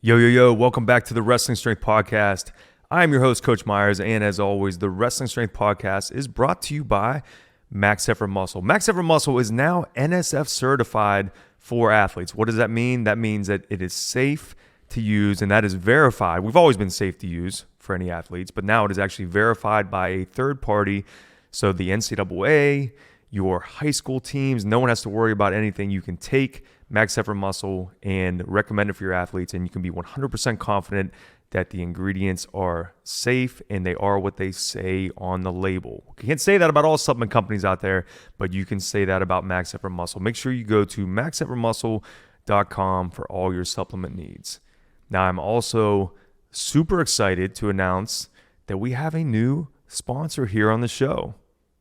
Yo, yo, yo, welcome back to the Wrestling Strength Podcast. I am your host, Coach Myers, and as always, the Wrestling Strength Podcast is brought to you by Max Effort Muscle. Max Effort Muscle is now NSF certified for athletes. What does that mean? That means that it is safe to use, and that is verified. We've always been safe to use for any athletes, but now it is actually verified by a third party. So the NCAA, your high school teams, no one has to worry about anything. You can take Max Effort Muscle and recommend it for your athletes, and you can be 100% confident that the ingredients are safe and they are what they say on the label. You can't say that about all supplement companies out there, but you can say that about Max Effort Muscle. Make sure you go to maxeffortmuscle.com for all your supplement needs. Now, I'm also super excited to announce that we have a new sponsor here on the show.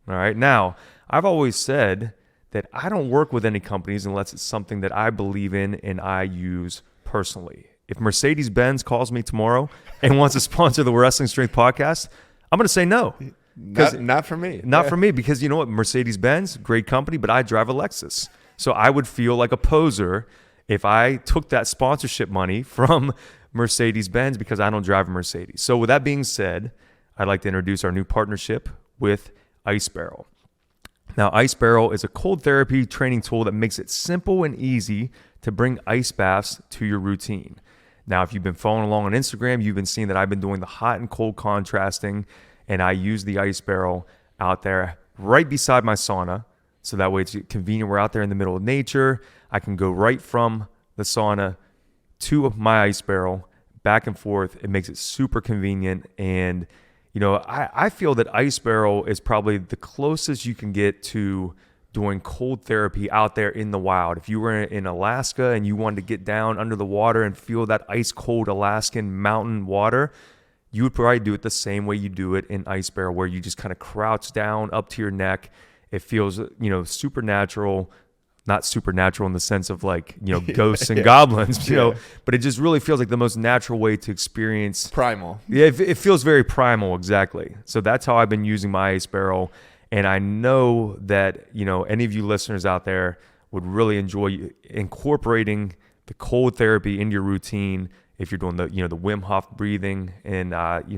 All right. Now, I've always said that I don't work with any companies unless it's something that I believe in and I use personally. If Mercedes-Benz calls me tomorrow and wants to sponsor the Wrestling Strength Podcast, I'm going to say no. Not for me. Not for me, because you know what? Mercedes-Benz, great company, but I drive a Lexus. So I would feel like a poser if I took that sponsorship money from Mercedes-Benz because I don't drive a Mercedes. So with that being said, I'd like to introduce our new partnership with Ice Barrel. Now, Ice Barrel is a cold therapy training tool that makes it simple and easy to bring ice baths to your routine. Now, if you've been following along on Instagram, you've been seeing that I've been doing the hot and cold contrasting, and I use the Ice Barrel out there right beside my sauna. So that way it's convenient. We're out there in the middle of nature. I can go right from the sauna to my Ice Barrel, back and forth. It makes it super convenient. And you know, I feel that Ice Barrel is probably the closest you can get to doing cold therapy out there in the wild. If you were in Alaska and you wanted to get down under the water and feel that ice cold Alaskan mountain water, you would probably do it the same way you do it in Ice Barrel, where you just kind of crouch down up to your neck. It feels, supernatural. Not supernatural in the sense of like, ghosts and goblins, but it just really feels like the most natural way to experience. Primal. Yeah, it feels very primal, exactly. So that's how I've been using my Ice Barrel. And I know that, any of you listeners out there would really enjoy incorporating the cold therapy into your routine. If you're doing the Wim Hof breathing and,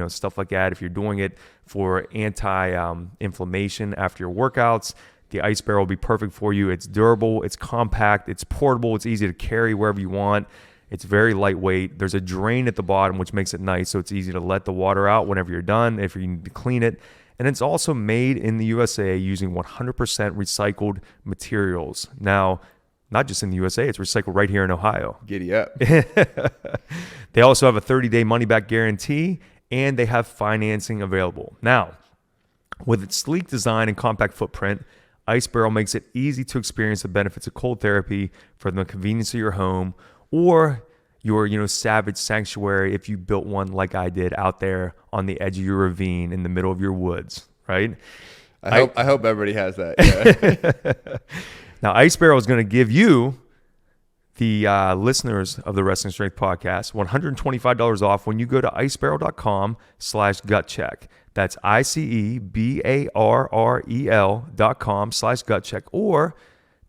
stuff like that. If you're doing it for anti-inflammation after your workouts, the Ice Barrel will be perfect for you. It's durable, it's compact, it's portable, it's easy to carry wherever you want. It's very lightweight. There's a drain at the bottom, which makes it nice, so it's easy to let the water out whenever you're done, if you need to clean it. And it's also made in the USA using 100% recycled materials. Now, not just in the USA, it's recycled right here in Ohio. Giddy up. They also have a 30-day money-back guarantee, and they have financing available. Now, with its sleek design and compact footprint, Ice Barrel makes it easy to experience the benefits of cold therapy from the convenience of your home or your savage sanctuary if you built one like I did out there on the edge of your ravine in the middle of your woods, right? I hope everybody has that. Yeah. Now, Ice Barrel is going to give you, the listeners of the Wrestling Strength Podcast, $125 off when you go to icebarrel.com/gutcheck. That's icebarrel.com/gutcheck. Or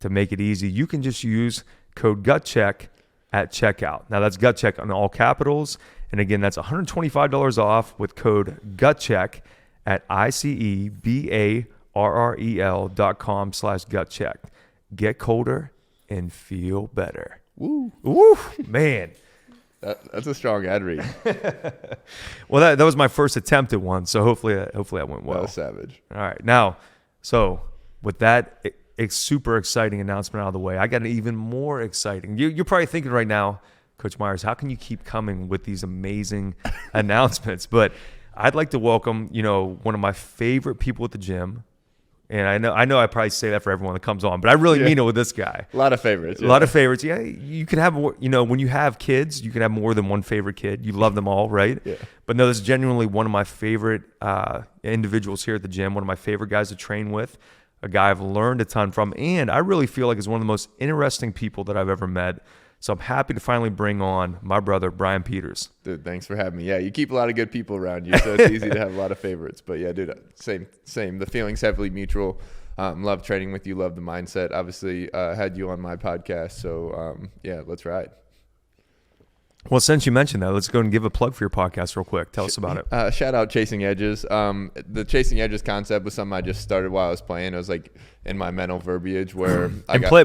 to make it easy, you can just use code GUTCHECK at checkout. Now that's GUTCHECK in all capitals. And again, that's $125 off with code GUTCHECK at icebarrel.com/gutcheck. Get colder and feel better. Woo. Woo, man. That's a strong ad read. Well, that was my first attempt at one, so hopefully that went well. That was savage. All right. Now, so with that super exciting announcement out of the way, I got an even more exciting. You're probably thinking right now, Coach Myers, how can you keep coming with these amazing announcements? But I'd like to welcome, one of my favorite people at the gym. And I know I probably say that for everyone that comes on, but I really mean it with this guy. A lot of favorites. Yeah. A lot of favorites. Yeah, you can have more, when you have kids, you can have more than one favorite kid. You love them all, right? Yeah. But no, this is genuinely one of my favorite individuals here at the gym, one of my favorite guys to train with, a guy I've learned a ton from, and I really feel like is one of the most interesting people that I've ever met. So I'm happy to finally bring on my brother, Brian Peters. Dude, thanks for having me. Yeah, you keep a lot of good people around you, so it's easy to have a lot of favorites. But yeah, dude, same. The feeling's heavily mutual. Love training with you. Love the mindset. Obviously, had you on my podcast. So yeah, let's ride. Well, since you mentioned that, let's go and give a plug for your podcast real quick. Tell us about it. Shout out Chasing Edges. The Chasing Edges concept was something I just started while I was playing. It was like in my mental verbiage where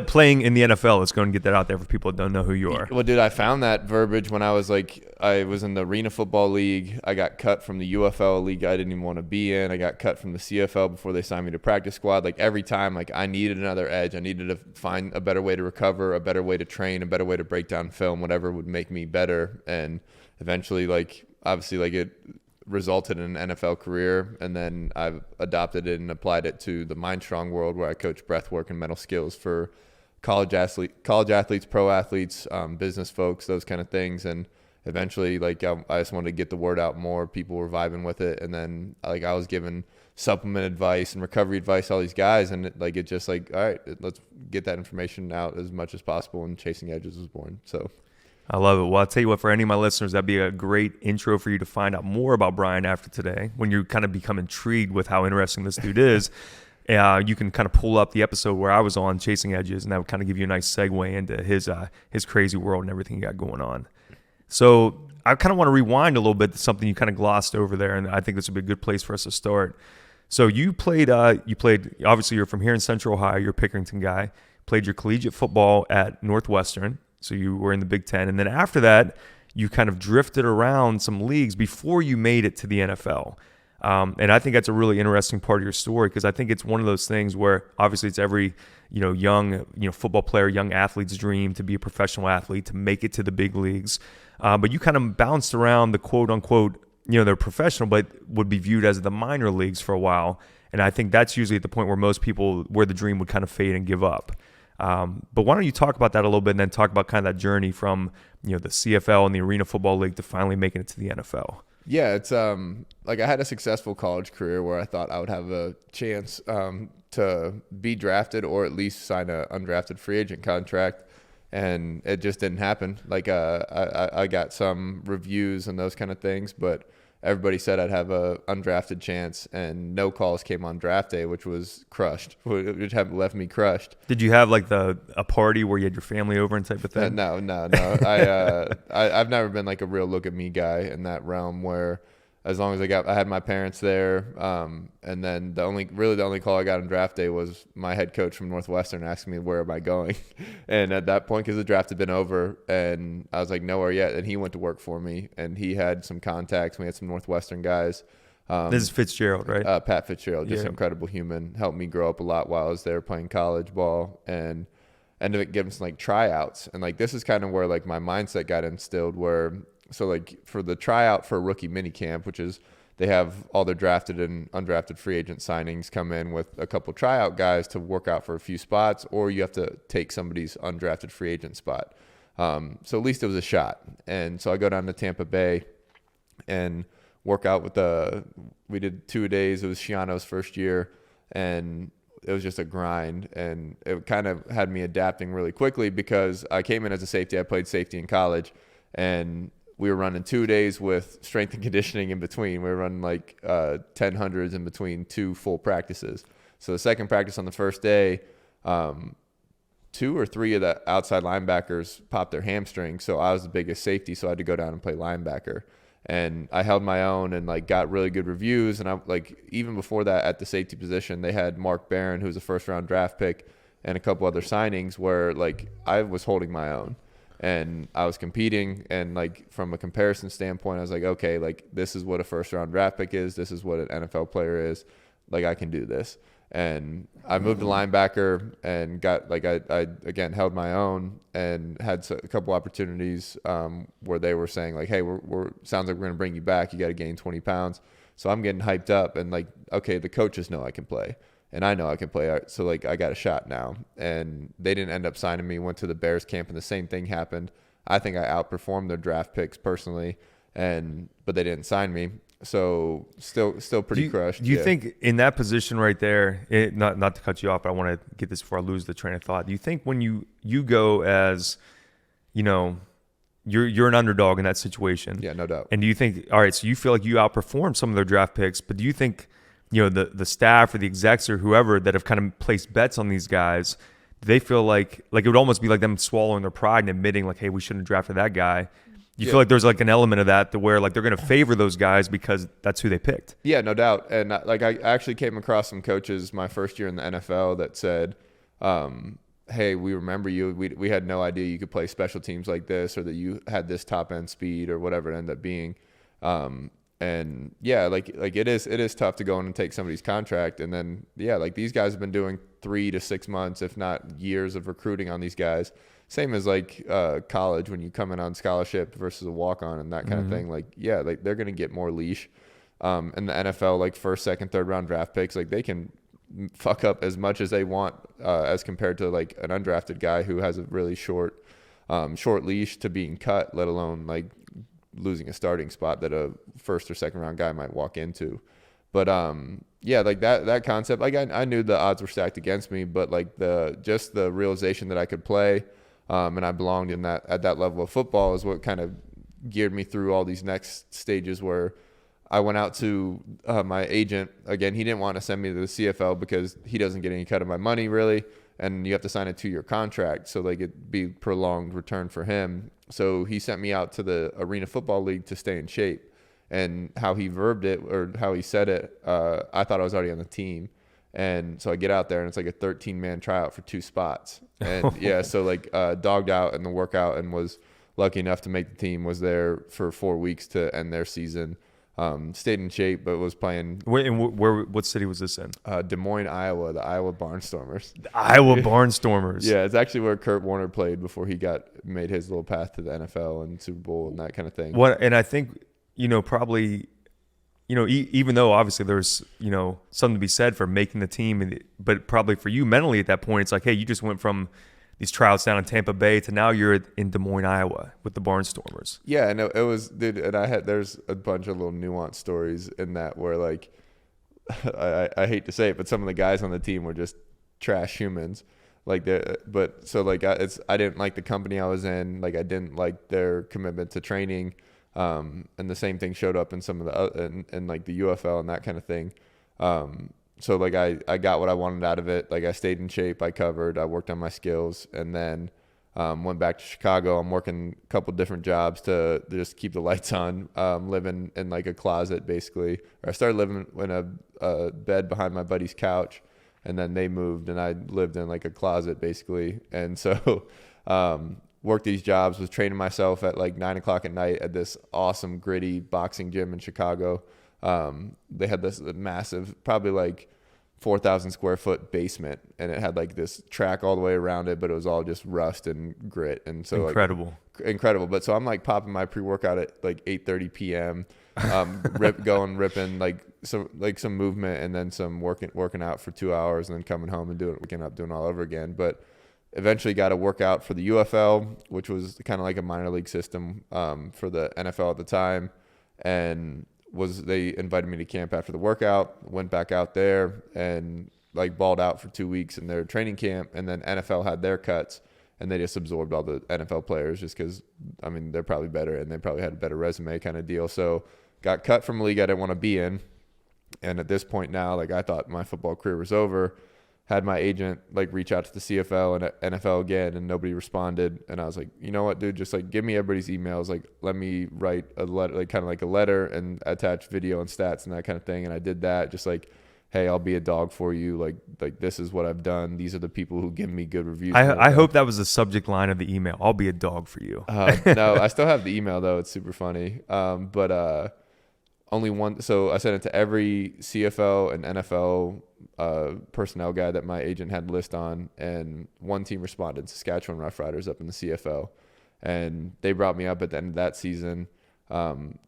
playing in the NFL. Let's go and get that out there for people that don't know who you are. Well, dude, I found that verbiage when I was in the Arena Football League. I got cut from the UFL league I didn't even want to be in. I got cut from the CFL before they signed me to practice squad. Like every time, like I needed another edge. I needed to find a better way to recover, a better way to train, a better way to break down film, whatever would make me better. And eventually, obviously, it resulted in an NFL career, and then I've adopted it and applied it to the Mind Strong world, where I coach breath work and mental skills for college athletes, pro athletes, business folks, those kind of things. And eventually, I just wanted to get the word out more. People were vibing with it, and then I was giving supplement advice and recovery advice to all these guys, and all right, let's get that information out as much as possible. And Chasing Edges was born. So. I love it. Well, I'll tell you what, for any of my listeners, that'd be a great intro for you to find out more about Brian after today. When you kind of become intrigued with how interesting this dude is, you can kind of pull up the episode where I was on Chasing Edges, and that would kind of give you a nice segue into his crazy world and everything he got going on. So I kind of want to rewind a little bit to something you kind of glossed over there, and I think this would be a good place for us to start. So you played, obviously you're from here in Central Ohio, you're a Pickerington guy, played your collegiate football at Northwestern. So you were in the Big Ten. And then after that, you kind of drifted around some leagues before you made it to the NFL. And I think that's a really interesting part of your story, because I think it's one of those things where obviously it's every young football player, young athlete's dream to be a professional athlete, to make it to the big leagues. But you kind of bounced around the quote unquote, they're professional, but would be viewed as the minor leagues for a while. And I think that's usually at the point where the dream would kind of fade and give up. But why don't you talk about that a little bit, and then talk about kind of that journey from the CFL and the Arena Football League to finally making it to the NFL. Yeah, it's I had a successful college career where I thought I would have a chance to be drafted or at least sign an undrafted free agent contract, and it just didn't happen. I got some reviews and those kind of things, but everybody said I'd have a undrafted chance, and no calls came on draft day, which was crushed. Which have left me crushed. Did you have a party where you had your family over and type of thing? No. I've never been a real look at me guy in that realm, where as long as I had my parents there, and then the only call I got on draft day was my head coach from Northwestern asking me where am I going, and at that point, because the draft had been over, and I was like nowhere yet, and he went to work for me, and he had some contacts. We had some Northwestern guys. This is Fitzgerald, right? Pat Fitzgerald, just an incredible human, helped me grow up a lot while I was there playing college ball, and ended up getting some tryouts, and this is kind of where my mindset got instilled, where. So for the tryout for rookie minicamp, which is they have all their drafted and undrafted free agent signings come in with a couple tryout guys to work out for a few spots, or you have to take somebody's undrafted free agent spot. So at least it was a shot. And so I go down to Tampa Bay and work out we did 2 days. It was Shiano's first year, and it was just a grind, and it kind of had me adapting really quickly, because I came in as a safety. I played safety in college, and we were running 2 days with strength and conditioning in between. We were running 1000s in between 2 full practices. So the second practice on the first day, 2 or 3 of the outside linebackers popped their hamstring. So I was the biggest safety, so I had to go down and play linebacker. And I held my own and got really good reviews. And I even before that, at the safety position, they had Mark Barron, who was a first-round draft pick, and a couple other signings where I was holding my own. And I was competing, and from a comparison standpoint, I was okay, this is what a first round draft pick is. This is what an NFL player is. I can do this. And I moved to linebacker and got I again held my own, and had a couple opportunities where they were saying hey, we're sounds like we're going to bring you back. You got to gain 20 pounds. So I'm getting hyped up, and okay, the coaches know I can play. And I know I can play, so I got a shot now. And they didn't end up signing me. Went to the Bears camp, and the same thing happened. I think I outperformed their draft picks personally, but they didn't sign me. So still pretty crushed. Do you think in that position right there, not to cut you off, but I want to get this before I lose the train of thought. Do you think when you go as, you're an underdog in that situation? Yeah, no doubt. And do you think, all right, so you feel like you outperformed some of their draft picks, but do you think the staff or the execs or whoever that have kind of placed bets on these guys, they feel like it would almost be like them swallowing their pride and admitting hey, we shouldn't have drafted that guy. You feel like there's like an element of that to where like they're going to favor those guys because that's who they picked. Yeah, no doubt. And like I actually came across some coaches my first year in the NFL that said, hey, we remember you. We had no idea you could play special teams like this, or that you had this top end speed, or whatever it ended up being. And yeah, like it is tough to go in and take somebody's contract. And then, yeah, like these guys have been doing 3 to 6 months, if not years, of recruiting on these guys. Same as like college, when you come in on scholarship versus a walk-on and that kind of thing. Like, yeah, like they're going to get more leash. In the NFL, like first, second, third round draft picks, like they can fuck up as much as they want, as compared to like an undrafted guy who has a really short leash to being cut, let alone like losing a starting spot that a first or second round guy might walk into. But yeah, like that concept, like I knew the odds were stacked against me, but like the realization that I could play, and I belonged at that level of football is what kind of geared me through all these next stages, where I went out to my agent. Again, he didn't want to send me to the CFL because he doesn't get any cut of my money really, and you have to sign a 2-year contract, so like it'd be prolonged return for him. So he sent me out to the Arena Football League to stay in shape. And how he verbed it, or how he said it, I thought I was already on the team. And so I get out there, and it's like a 13-man tryout for 2 spots. And yeah, so like dogged out in the workout, and was lucky enough to make the team. Was there for 4 weeks to end their season. Stayed in shape, but was playing. Wait, and what city was this in? Des Moines, Iowa, the Iowa Barnstormers. The Iowa Barnstormers. Yeah, it's actually where Kurt Warner played before he made his little path to the NFL and Super Bowl and that kind of thing. And I think, probably, even though obviously there's, something to be said for making the team, but probably for you mentally at that point, it's like, hey, you just went from these tryouts down in Tampa Bay to now you're in Des Moines, Iowa with the Barnstormers. Yeah, and it was, dude, and there's a bunch of little nuanced stories in that where like, I hate to say it, but some of the guys on the team were just trash humans. Like but so like I didn't like the company I was in. Like I didn't like their commitment to training. And the same thing showed up in some of the in like the UFL and that kind of thing. So like I got what I wanted out of it. Like I stayed in shape, I worked on my skills, and then went back to Chicago. I'm working a couple different jobs to just keep the lights on. Living in like a closet basically. Or I started living in a bed behind my buddy's couch, and then they moved, and I lived in like a closet basically. And so worked these jobs, was training myself at like 9 o'clock at night at this awesome gritty boxing gym in Chicago. They had this massive, probably like 4,000 square foot basement, and it had like this track all the way around it, but it was all just rust and grit. And so incredible. But so I'm like popping my pre-workout at like 8:30 p.m. Ripping like some movement, and then some working out for 2 hours, and then coming home and doing all over again. But eventually got a workout for the UFL, which was kind of like a minor league system for the NFL at the time. And they invited me to camp after the workout, went back out there and like balled out for 2 weeks in their training camp. And then NFL had their cuts, and they just absorbed all the NFL players just because, I mean, they're probably better and they probably had a better resume kind of deal. So got cut from a league I didn't want to be in. And at this point now, like I thought my football career was over. Had my agent like reach out to the CFL and NFL again, and nobody responded. And I was like, you know what, dude, just like give me everybody's emails. Like let me write a letter, like kind of like a letter, and attach video and stats and that kind of thing. And I did that, just like, hey, I'll be a dog for you. Like this is what I've done. These are the people who give me good reviews. I hope that was the subject line of the email. I'll be a dog for you. No, I still have the email though. It's super funny. But only one. So I sent it to every CFL and NFL personnel guy that my agent had list on, and one team responded, Saskatchewan Roughriders up in the CFL, and they brought me up at the end of that season,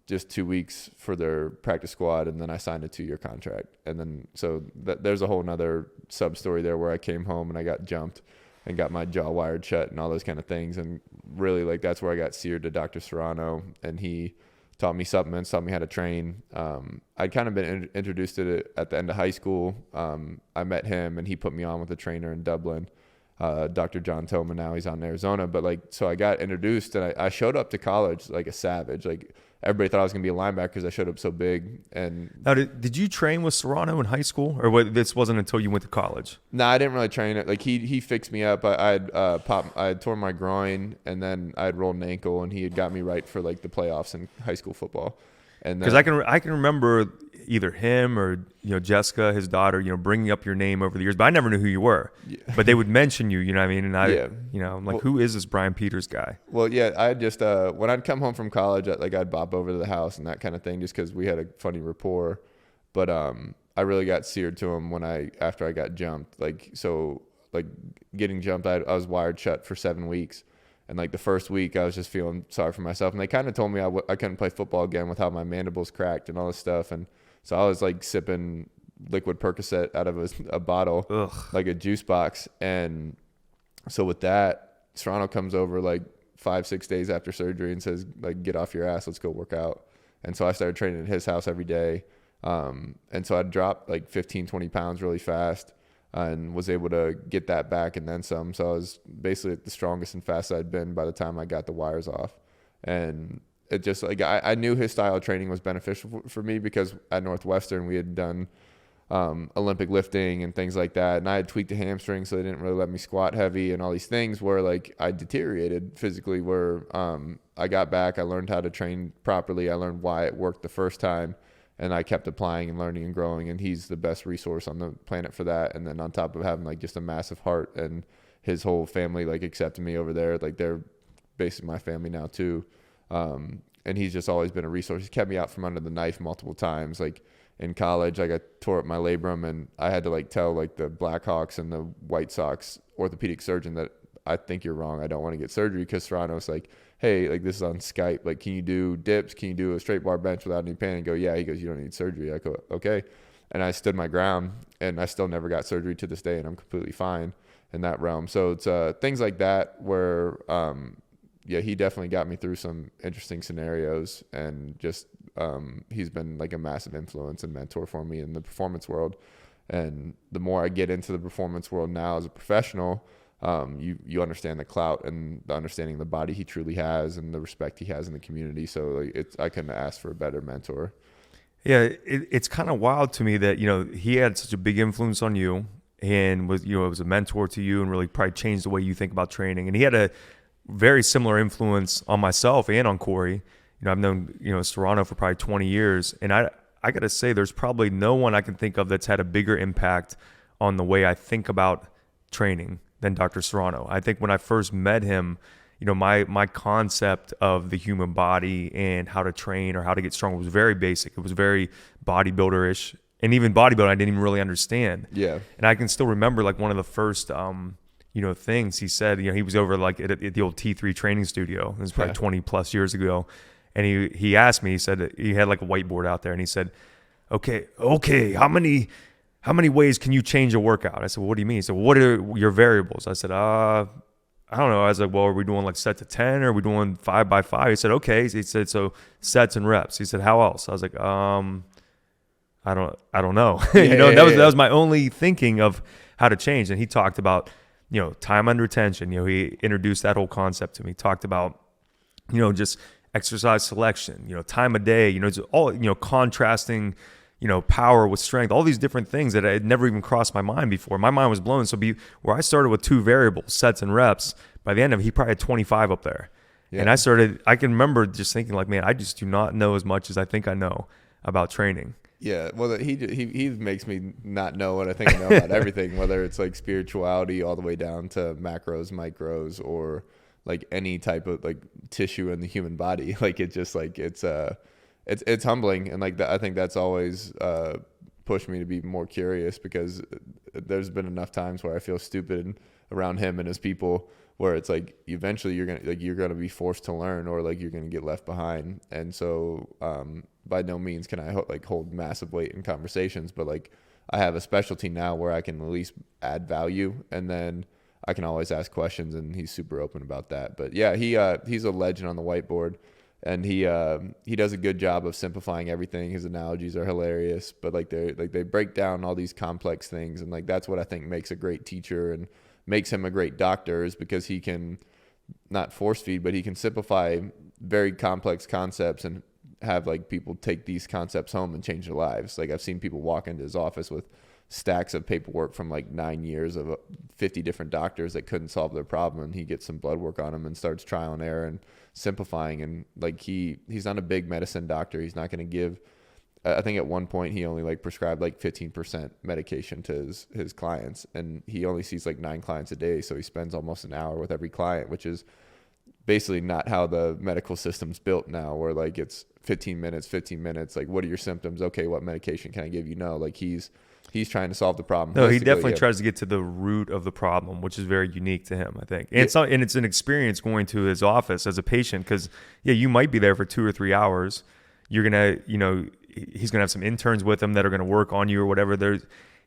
just 2 weeks for their practice squad, and then I signed a 2-year contract. And then so there's a whole nother sub story there where I came home and I got jumped and got my jaw wired shut and all those kind of things. And really, like, that's where I got seared to Dr. Serrano, and he taught me supplements, taught me how to train. I'd kind of been introduced to it at the end of high school. I met him, and he put me on with a trainer in Dublin, Dr. John Toma. Now he's out in Arizona. But like, so I got introduced, and I showed up to college like a savage. Like everybody thought I was going to be a linebacker because I showed up so big. And Now, did you train with Serrano in high school, or this wasn't until you went to college? no, I didn't really train it. Like he fixed me up. I had torn my groin, and then I had rolled an ankle, and he had got me right for like the playoffs in high school football. And Because I can remember either him or Jessica, his daughter, bringing up your name over the years, but I never knew who you were. Yeah. But they would mention you, you know what I mean? And I'm like, Well, who is this Brian Peters guy? Well, yeah, I just when I'd come home from college, I'd bop over to the house and that kind of thing, just because we had a funny rapport. But I really got seared to him after I got jumped. Like getting jumped, I was wired shut for 7 weeks. And like the first week, I was just feeling sorry for myself. And they kind of told me I couldn't play football again with how my mandibles cracked and all this stuff. And so I was like sipping liquid Percocet out of a bottle, like a juice box. And so with that, Serrano comes over like 5-6 days after surgery and says, like, get off your ass, let's go work out. And so I started training at his house every day. And so I'd drop like 15, 20 pounds really fast. And was able to get that back and then some. So I was basically the strongest and fastest I'd been by the time I got the wires off. And it just like I knew his style of training was beneficial for me because at Northwestern we had done Olympic lifting and things like that. And I had tweaked the hamstring, so they didn't really let me squat heavy and all these things where like I deteriorated physically where I got back. I learned how to train properly. I learned why it worked the first time. And I kept applying and learning and growing, and he's the best resource on the planet for that. And then on top of having like just a massive heart, and his whole family like accepted me over there, like they're basically my family now too. And he's just always been a resource. He's kept me out from under the knife multiple times. Like in college, like I tore up my labrum, and I had to like tell like the Blackhawks and the White Sox orthopedic surgeon that I think you're wrong. I don't want to get surgery, because Serrano's like, hey, like this is on Skype. Like, can you do dips? Can you do a straight bar bench without any pain? And go, yeah. He goes, you don't need surgery. I go, okay. And I stood my ground, and I still never got surgery to this day, and I'm completely fine in that realm. So it's things like that where, he definitely got me through some interesting scenarios, and just he's been like a massive influence and mentor for me in the performance world. And the more I get into the performance world now as a professional, you understand the clout and the understanding of the body he truly has and the respect he has in the community. So like, I couldn't ask for a better mentor. Yeah, it's kind of wild to me that he had such a big influence on you, and was a mentor to you, and really probably changed the way you think about training. And he had a very similar influence on myself and on Corey. I've known Serrano for probably 20 years, and I got to say there's probably no one I can think of that's had a bigger impact on the way I think about training than Dr. Serrano. I think when I first met him, my concept of the human body and how to train or how to get strong was very basic. It was very bodybuilder-ish. And even bodybuilding, I didn't even really understand. Yeah. And I can still remember like one of the first, things he said, he was over like at the old T3 training studio. It was probably 20 plus years ago. And he asked me, he said, he had like a whiteboard out there, and he said, okay, how many ways can you change a workout? I said, well, what do you mean? He said, well, what are your variables? I said, I don't know. I was like, well, are we doing like set to 10? Or are we doing 5 by 5? He said, okay. He said, so sets and reps. He said, how else? I was like, I don't know. That was my only thinking of how to change. And he talked about, time under tension. He introduced that whole concept to me. He talked about, just exercise selection, time of day, it's all, contrasting, power with strength, all these different things that had never even crossed my mind before. My mind was blown. So where I started with 2 variables, sets and reps, by the end of it, he probably had 25 up there. Yeah. And I can remember just thinking like, man, I just do not know as much as I think I know about training. Yeah, well, he makes me not know what I think I know about everything, whether it's like spirituality all the way down to macros, micros, or like any type of like tissue in the human body. Like it's just like it's humbling, and like I think that's always pushed me to be more curious, because there's been enough times where I feel stupid around him and his people, where it's like eventually you're gonna be forced to learn, or like you're gonna get left behind. And so by no means can I hold massive weight in conversations, but like I have a specialty now where I can at least add value, and then I can always ask questions, and he's super open about that. But yeah, he's a legend on the whiteboard, and he does a good job of simplifying everything. His analogies are hilarious, but they break down all these complex things, and like that's what I think makes a great teacher and makes him a great doctor, is because he can not force feed, but he can simplify very complex concepts and have like people take these concepts home and change their lives. Like I've seen people walk into his office with stacks of paperwork from like 9 years of 50 different doctors that couldn't solve their problem, and he gets some blood work on them and starts trial and error and simplifying. And like he's not a big medicine doctor. He's not going to give, I think at one point he only like prescribed like 15% medication to his clients, and he only sees like 9 clients a day. So he spends almost an hour with every client, which is basically not how the medical system's built now, where like it's 15 minutes. Like, what are your symptoms? Okay, what medication can I give you? No, like he's trying to solve the problem. No, he definitely tries to get to the root of the problem, which is very unique to him, I think. And it's an experience going to his office as a patient, because you might be there for 2 or 3 hours. You're gonna, he's gonna have some interns with him that are gonna work on you or whatever.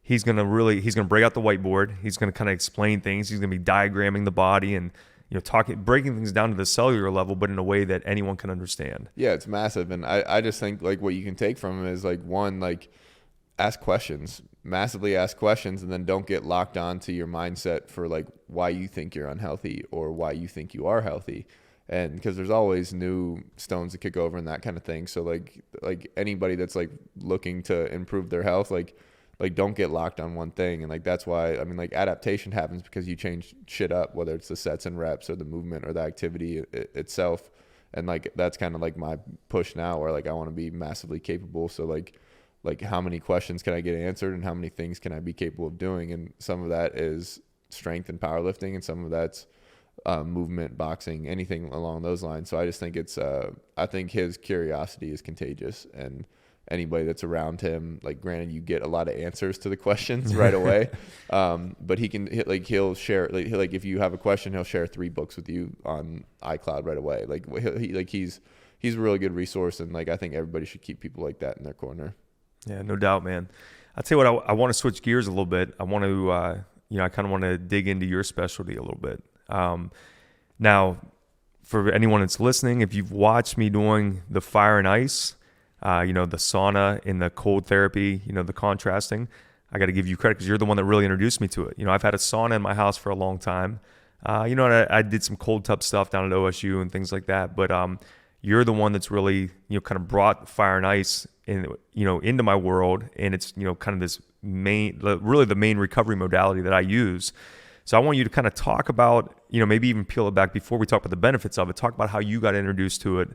He's gonna break out the whiteboard. He's gonna kind of explain things. He's gonna be diagramming the body and breaking things down to the cellular level, but in a way that anyone can understand. Yeah, it's massive. And I just think like what you can take from him is like, one, like ask questions, massively ask questions, and then don't get locked on to your mindset for like why you think you're unhealthy or why you think you are healthy. And because there's always new stones to kick over and that kind of thing. So like anybody that's like looking to improve their health, like don't get locked on one thing. And like that's why, I mean, like adaptation happens because you change shit up, whether it's the sets and reps or the movement or the activity itself. And like that's kind of like my push now, where like I want to be massively capable. So like how many questions can I get answered and how many things can I be capable of doing? And some of that is strength and powerlifting, and some of that's movement, boxing, anything along those lines. So I just think I think his curiosity is contagious, and anybody that's around him, like granted you get a lot of answers to the questions right away, but he'll share, like if you have a question, he'll share 3 books with you on iCloud right away. He's a really good resource, and like I think everybody should keep people like that in their corner. Yeah, no doubt, man. I'll tell you what, I want to switch gears a little bit. I want to I kind of want to dig into your specialty a little bit. Now, for anyone that's listening, if you've watched me doing the fire and ice, the sauna and the cold therapy, the contrasting, I got to give you credit because you're the one that really introduced me to it. I've had a sauna in my house for a long time. And I did some cold tub stuff down at OSU and things like that. But you're the one that's really, kind of brought fire and ice into my world. And it's, kind of this really the main recovery modality that I use. So I want you to kind of talk about, maybe even peel it back before we talk about the benefits of it, talk about how you got introduced to it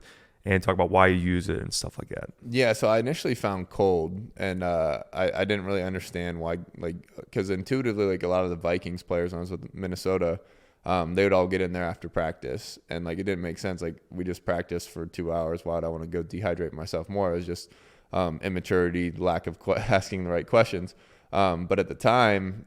and talk about why you use it and stuff like that. Yeah. So I initially found cold, and I didn't really understand why, because intuitively, like a lot of the Vikings players when I was with Minnesota, they would all get in there after practice, and like it didn't make sense. Like we just practiced for 2 hours. Why would I want to go dehydrate myself more? It was just immaturity, lack of asking the right questions. But at the time,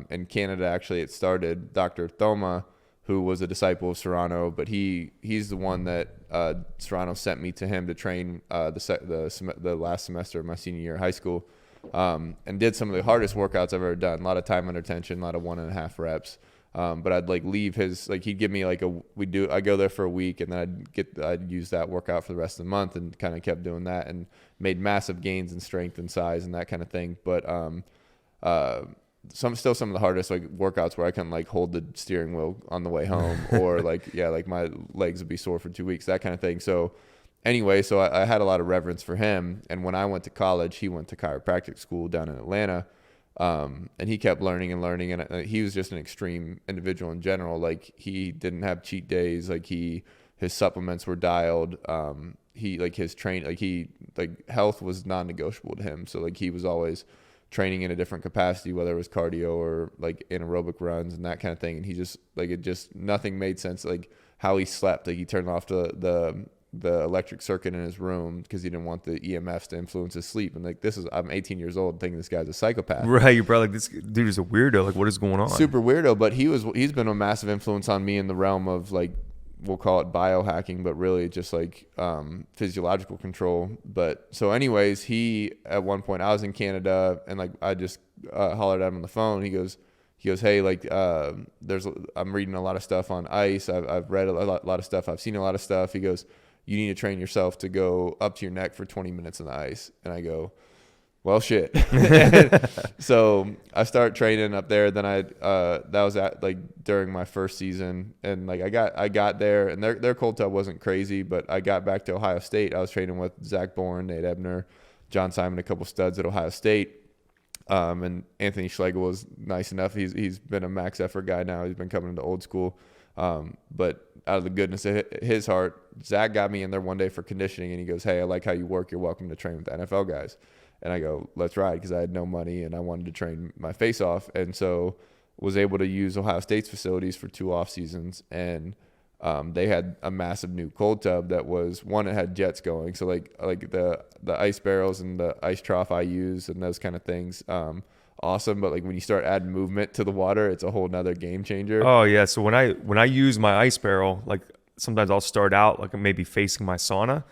in Canada, actually, it started Dr. Thoma, who was a disciple of Serrano, but he's the one that Serrano sent me to him to train the last semester of my senior year of high school, and did some of the hardest workouts I've ever done. A lot of time under tension, a lot of 1.5 reps. But I'd like leave his, like he'd give me like I go there for a week, and then I'd use that workout for the rest of the month, and kind of kept doing that and made massive gains in strength and size and that kind of thing. But some of the hardest like workouts where I couldn't like hold the steering wheel on the way home, or like my legs would be sore for 2 weeks, that kind of thing. So anyway, I had a lot of reverence for him. And when I went to college, he went to chiropractic school down in Atlanta, and he kept learning, and he was just an extreme individual in general. Like he didn't have cheat days. Like his supplements were dialed. Health was non-negotiable to him. So like he was always training in a different capacity, whether it was cardio or like anaerobic runs and that kind of thing. And he just nothing made sense. Like how he slept, like he turned off the electric circuit in his room because he didn't want the EMFs to influence his sleep. And like I'm 18 years old thinking this guy's a psychopath. Right, you're probably like, this dude is a weirdo. Like what is going on? Super weirdo. But he's been a massive influence on me in the realm of like, we'll call it biohacking, but really just like physiological control. But so anyways, he, at one point I was in Canada, and like I just hollered at him on the phone. He goes, hey, like I'm reading a lot of stuff on ice. I've read a lot of stuff. I've seen a lot of stuff. He goes, you need to train yourself to go up to your neck for 20 minutes in the ice. And I go, well, shit. So I start training up there. Then that was at like during my first season, and like I got there, and their cold tub wasn't crazy, but I got back to Ohio State. I was training with Zach Bourne, Nate Ebner, John Simon, a couple studs at Ohio State. And Anthony Schlegel was nice enough. He's been a max effort guy now. He's been coming into old school. But out of the goodness of his heart, Zach got me in there one day for conditioning, and he goes, "Hey, I like how you work. You're welcome to train with the NFL guys." And I go, "Let's ride," because I had no money and I wanted to train my face off. And so was able to use Ohio State's facilities for 2 off seasons. And they had a massive new cold tub that was one, it had jets going. So like the ice barrels and the ice trough I use and those kind of things. Awesome. But like when you start adding movement to the water, it's a whole nother game changer. Oh yeah. So when I use my ice barrel, like sometimes I'll start out like maybe facing my sauna,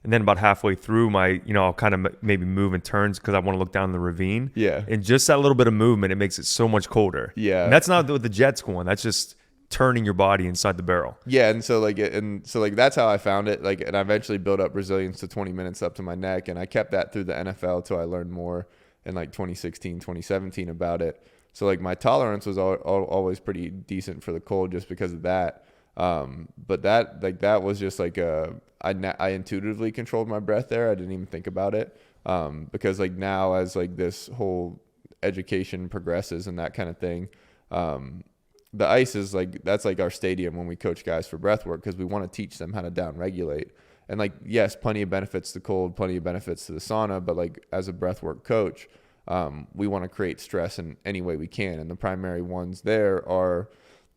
and then about halfway through I'll kind of maybe move in turns because I want to look down the ravine. Yeah. And just that little bit of movement, it makes it so much colder. Yeah. And that's not with the jets going. That's just turning your body inside the barrel. Yeah. And so that's how I found it. Like, and I eventually built up resilience to 20 minutes up to my neck. And I kept that through the NFL till I learned more in like 2016, 2017 about it. So like my tolerance was always pretty decent for the cold just because of that. But that was just like I intuitively controlled my breath there. I didn't even think about it. Because like now as like this whole education progresses and that kind of thing, the ice is like, that's like our stadium when we coach guys for breath work, because we want to teach them how to down regulate. And like, yes, plenty of benefits to cold, plenty of benefits to the sauna, but like as a breath work coach, we want to create stress in any way we can. And the primary ones there are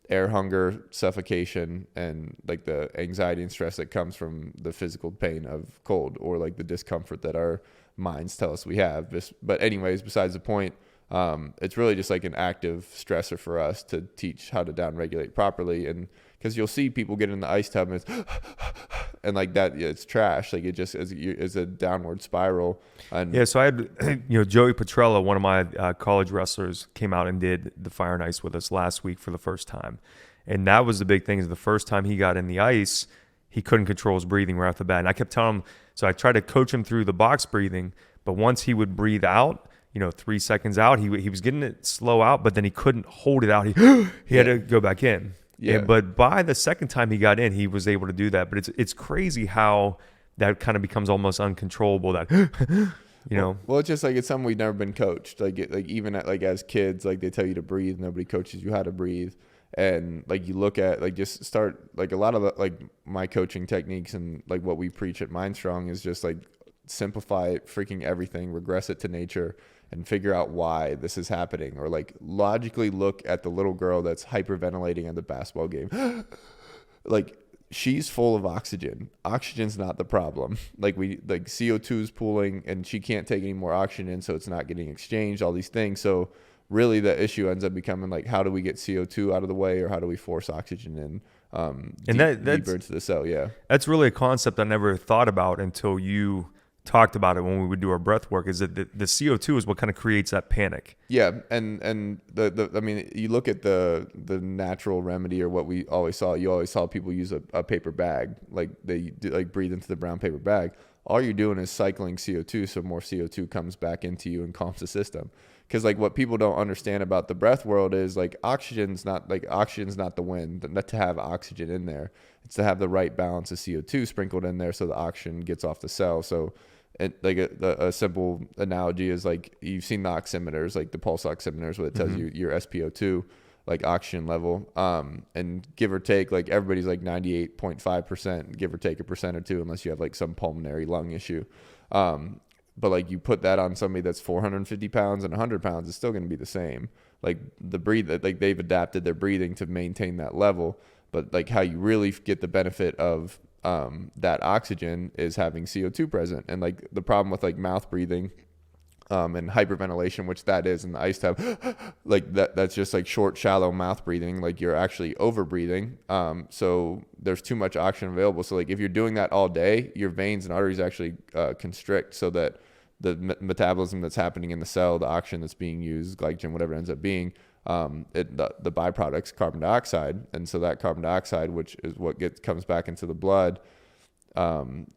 air hunger, suffocation, and like the anxiety and stress that comes from the physical pain of cold, or like the discomfort that our minds tell us we have. But anyways, besides the point, it's really just like an active stressor for us to teach how to down regulate properly. And because you'll see people get in the ice tub and and like that, it's trash. Like it just is a downward spiral. And yeah, so I had, Joey Petrella, one of my college wrestlers, came out and did the fire and ice with us last week for the first time. And that was the big thing, is the first time he got in the ice, he couldn't control his breathing right off the bat. And I kept telling him, so I tried to coach him through the box breathing, but once he would breathe out, 3 seconds out, he was getting it slow out, but then he couldn't hold it out. He had to go back in. Yeah. But by the second time he got in, he was able to do that. But it's crazy how that kind of becomes almost uncontrollable. That Well, it's just like it's something we've never been coached. Like even as kids, like they tell you to breathe, nobody coaches you how to breathe. And like you look at like just start like a lot of the, like my coaching techniques and like what we preach at Mindstrong is just like simplify freaking everything, regress it to nature, and figure out why this is happening. Or like logically look at the little girl that's hyperventilating at the basketball game. Like she's full of oxygen. Oxygen's not the problem. Like CO2 is pooling and she can't take any more oxygen in, so it's not getting exchanged, all these things. So really the issue ends up becoming like, how do we get CO2 out of the way, or how do we force oxygen in deeper into the cell? Yeah. That's really a concept I never thought about until you talked about it when we would do our breath work, is that the CO2 is what kind of creates that panic. Yeah. And I mean, you look at the natural remedy, or what we always saw, you always saw people use a paper bag, like they like breathe into the brown paper bag. All you're doing is cycling CO2, so more CO2 comes back into you and calms the system. Because like what people don't understand about the breath world is like oxygen's not the wind. Not to have oxygen in there, it's to have the right balance of CO2 sprinkled in there so the oxygen gets off the cell. So like a simple analogy is like, you've seen the oximeters, like the pulse oximeters, where it tells you your SpO2, like oxygen level, and give or take, like everybody's like 98.5%, give or take a percent or two, unless you have like some pulmonary lung issue. But like you put that on somebody that's 450 pounds and 100 pounds, it's still going to be the same. Like like they've adapted their breathing to maintain that level. But like how you really get the benefit of that oxygen is having CO2 present. And like the problem with like mouth breathing and hyperventilation, which that is in the ice tub, like that's just like short, shallow mouth breathing. Like you're actually over breathing. So there's too much oxygen available. So like if you're doing that all day, your veins and arteries actually constrict, so that the metabolism that's happening in the cell, the oxygen that's being used, glycogen, whatever it ends up being, the byproduct's carbon dioxide. And so that carbon dioxide, which is what comes back into the blood,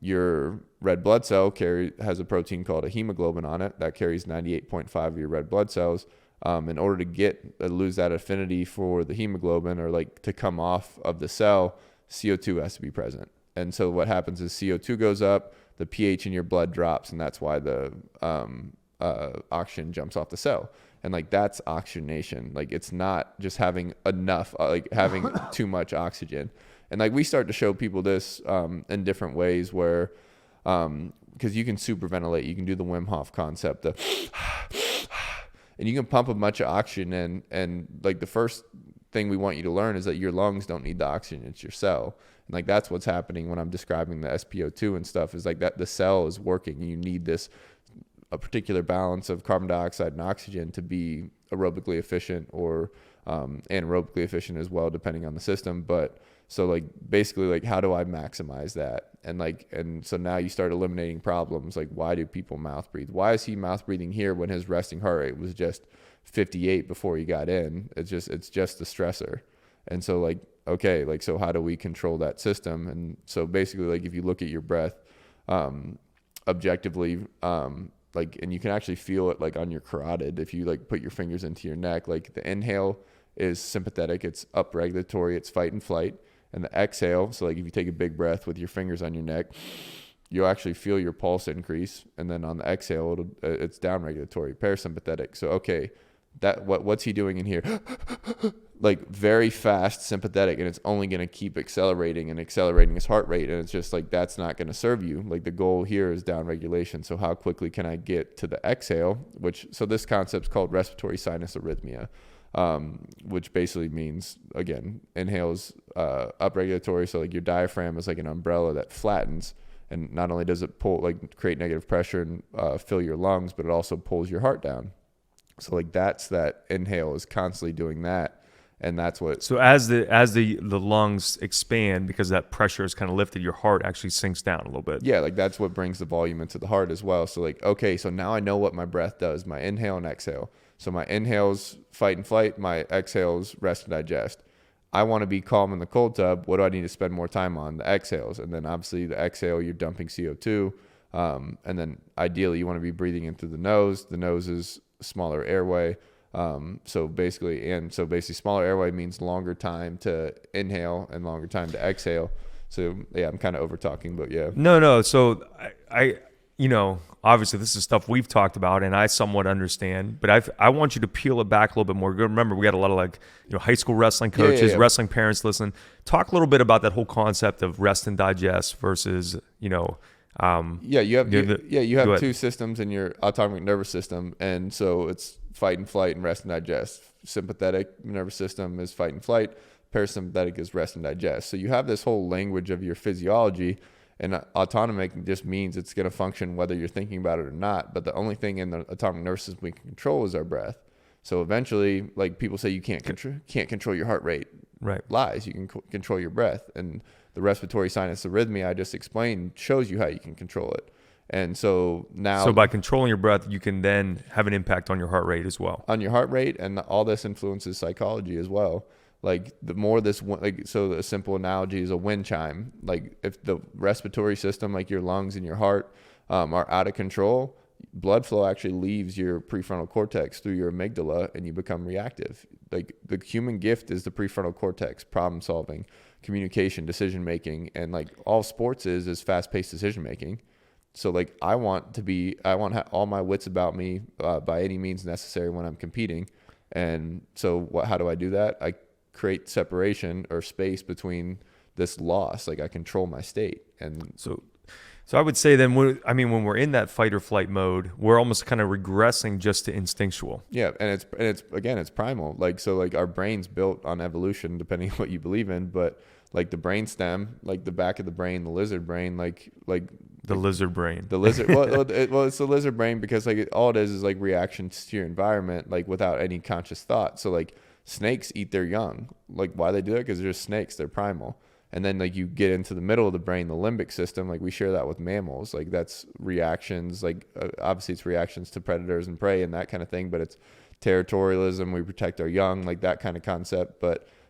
your red blood cell has a protein called a hemoglobin on it that carries 98.5 of your red blood cells. In order to lose that affinity for the hemoglobin, or like to come off of the cell, CO2 has to be present. And so what happens is CO2 goes up, the pH in your blood drops, and that's why the oxygen jumps off the cell. And like that's oxygenation. Like it's not just having enough, like having too much oxygen. And like we start to show people this in different ways where, because you can superventilate, you can do the Wim Hof concept, and you can pump a bunch of oxygen in. And like the first thing we want you to learn is that your lungs don't need the oxygen, it's your cell. And like that's what's happening when I'm describing the SpO2 and stuff, is like that the cell is working. You need a particular balance of carbon dioxide and oxygen to be aerobically efficient, or anaerobically efficient as well, depending on the system. But so like basically like how do I maximize that? And so now you start eliminating problems like, why do people mouth breathe? Why is he mouth breathing here when his resting heart rate was just 58 before he got in? It's just the stressor. And so like, okay, like, so how do we control that system? And so basically like if you look at your breath objectively, like, and you can actually feel it like on your carotid if you like put your fingers into your neck. Like the inhale is sympathetic, it's upregulatory, it's fight and flight. And the exhale, so like if you take a big breath with your fingers on your neck, you'll actually feel your pulse increase. And then on the exhale, it's downregulatory, parasympathetic. So okay, what's he doing in here? Like very fast sympathetic, and it's only going to keep accelerating his heart rate. And it's just like, that's not going to serve you. Like the goal here is downregulation. So how quickly can I get to the exhale? So this concept's called respiratory sinus arrhythmia, which basically means, again, inhales upregulatory. So like your diaphragm is like an umbrella that flattens, and not only does it create negative pressure and fill your lungs, but it also pulls your heart down. So like that inhale is constantly doing that. And that's what. So as the lungs expand, because that pressure is kind of lifted, your heart actually sinks down a little bit. Yeah, like that's what brings the volume into the heart as well. So like, okay, so now I know what my breath does, my inhale and exhale. So my inhale's fight and flight, my exhale's rest and digest. I want to be calm in the cold tub. What do I need to spend more time on? The exhales. And then obviously the exhale, you're dumping CO2. And then ideally you want to be breathing in through the nose. The nose is a smaller airway. So basically smaller airway means longer time to inhale and longer time to exhale. So yeah, I'm kind of over talking, but yeah. No. So I obviously this is stuff we've talked about and I somewhat understand, but I want you to peel it back a little bit more. Remember, we got a lot of high school wrestling coaches, wrestling parents listen. Talk a little bit about that whole concept of rest and digest versus, you have two systems in your autonomic nervous system. And so it's fight and flight and rest and digest. Sympathetic nervous system is fight and flight. Parasympathetic is rest and digest. So you have this whole language of your physiology, and autonomic just means it's going to function whether you're thinking about it or not. But the only thing in the autonomic nervous system we can control is our breath. So eventually, like people say, you can't control your heart rate. Right. Lies. You can control your breath. And the respiratory sinus arrhythmia I just explained shows you how you can control it. And so now, so by controlling your breath, you can then have an impact on your heart rate as well. On your heart rate, and all this influences psychology as well. Like the more this, so a simple analogy is a wind chime. Like if the respiratory system, like your lungs and your heart, are out of control, blood flow actually leaves your prefrontal cortex through your amygdala, and you become reactive. Like the human gift is the prefrontal cortex, problem solving, communication, decision making, and like all sports is fast paced decision making. So like I want to have all my wits about me by any means necessary when I'm competing. And so how do I do that? I create separation or space between this loss. Like I control my state. And so I would say then when we're in that fight or flight mode, we're almost kind of regressing just to instinctual. Yeah. And it's primal. Like, so like our brain's built on evolution, depending on what you believe in, but like the brain stem, like the back of the brain, the lizard brain, like the lizard brain, it's the lizard brain because like all it is like reactions to your environment, like without any conscious thought. So like snakes eat their young. Like why they do that? Because they're just snakes, they're primal. And then like you get into the middle of the brain, the limbic system, like we share that with mammals. Like that's reactions, like obviously it's reactions to predators and prey and that kind of thing, but it's territorialism. We protect our young, like that kind of concept.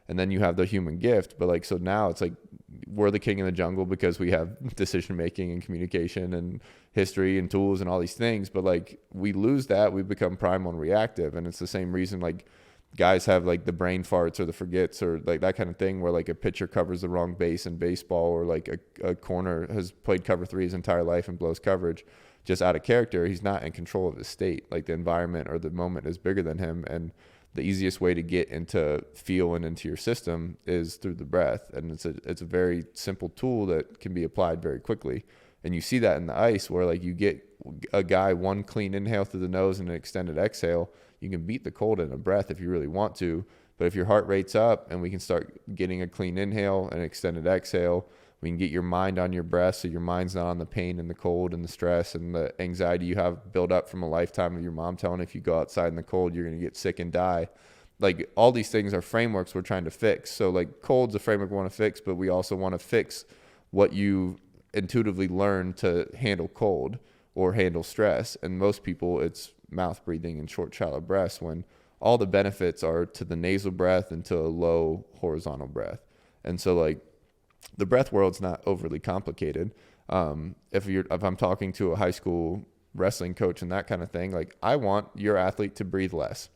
And then you have the human gift, but like, so now it's like we're the king in the jungle because we have decision making and communication and history and tools and all these things. But like we lose that, we become primal and reactive. And it's the same reason like guys have like the brain farts or the forgets or like that kind of thing, where like a pitcher covers the wrong base in baseball, or like a corner has played cover three his entire life and blows coverage just out of character. He's not in control of his state. Like the environment or the moment is bigger than him. And the easiest way to get into feel and into your system is through the breath. And it's a very simple tool that can be applied very quickly. And you see that in the ice, where like you get a guy one clean inhale through the nose and an extended exhale. You can beat the cold in a breath if you really want to. But if your heart rate's up and we can start getting a clean inhale and extended exhale, we can get your mind on your breath, so your mind's not on the pain and the cold and the stress and the anxiety you have built up from a lifetime of your mom telling if you go outside in the cold, you're going to get sick and die. Like all these things are frameworks we're trying to fix. So like cold's a framework we want to fix, but we also want to fix what you intuitively learn to handle cold or handle stress. And most people, it's mouth breathing and short, shallow breaths, when all the benefits are to the nasal breath and to a low horizontal breath. And so like the breath world's not overly complicated. If I'm talking to a high school wrestling coach and that kind of thing, like I want your athlete to breathe less.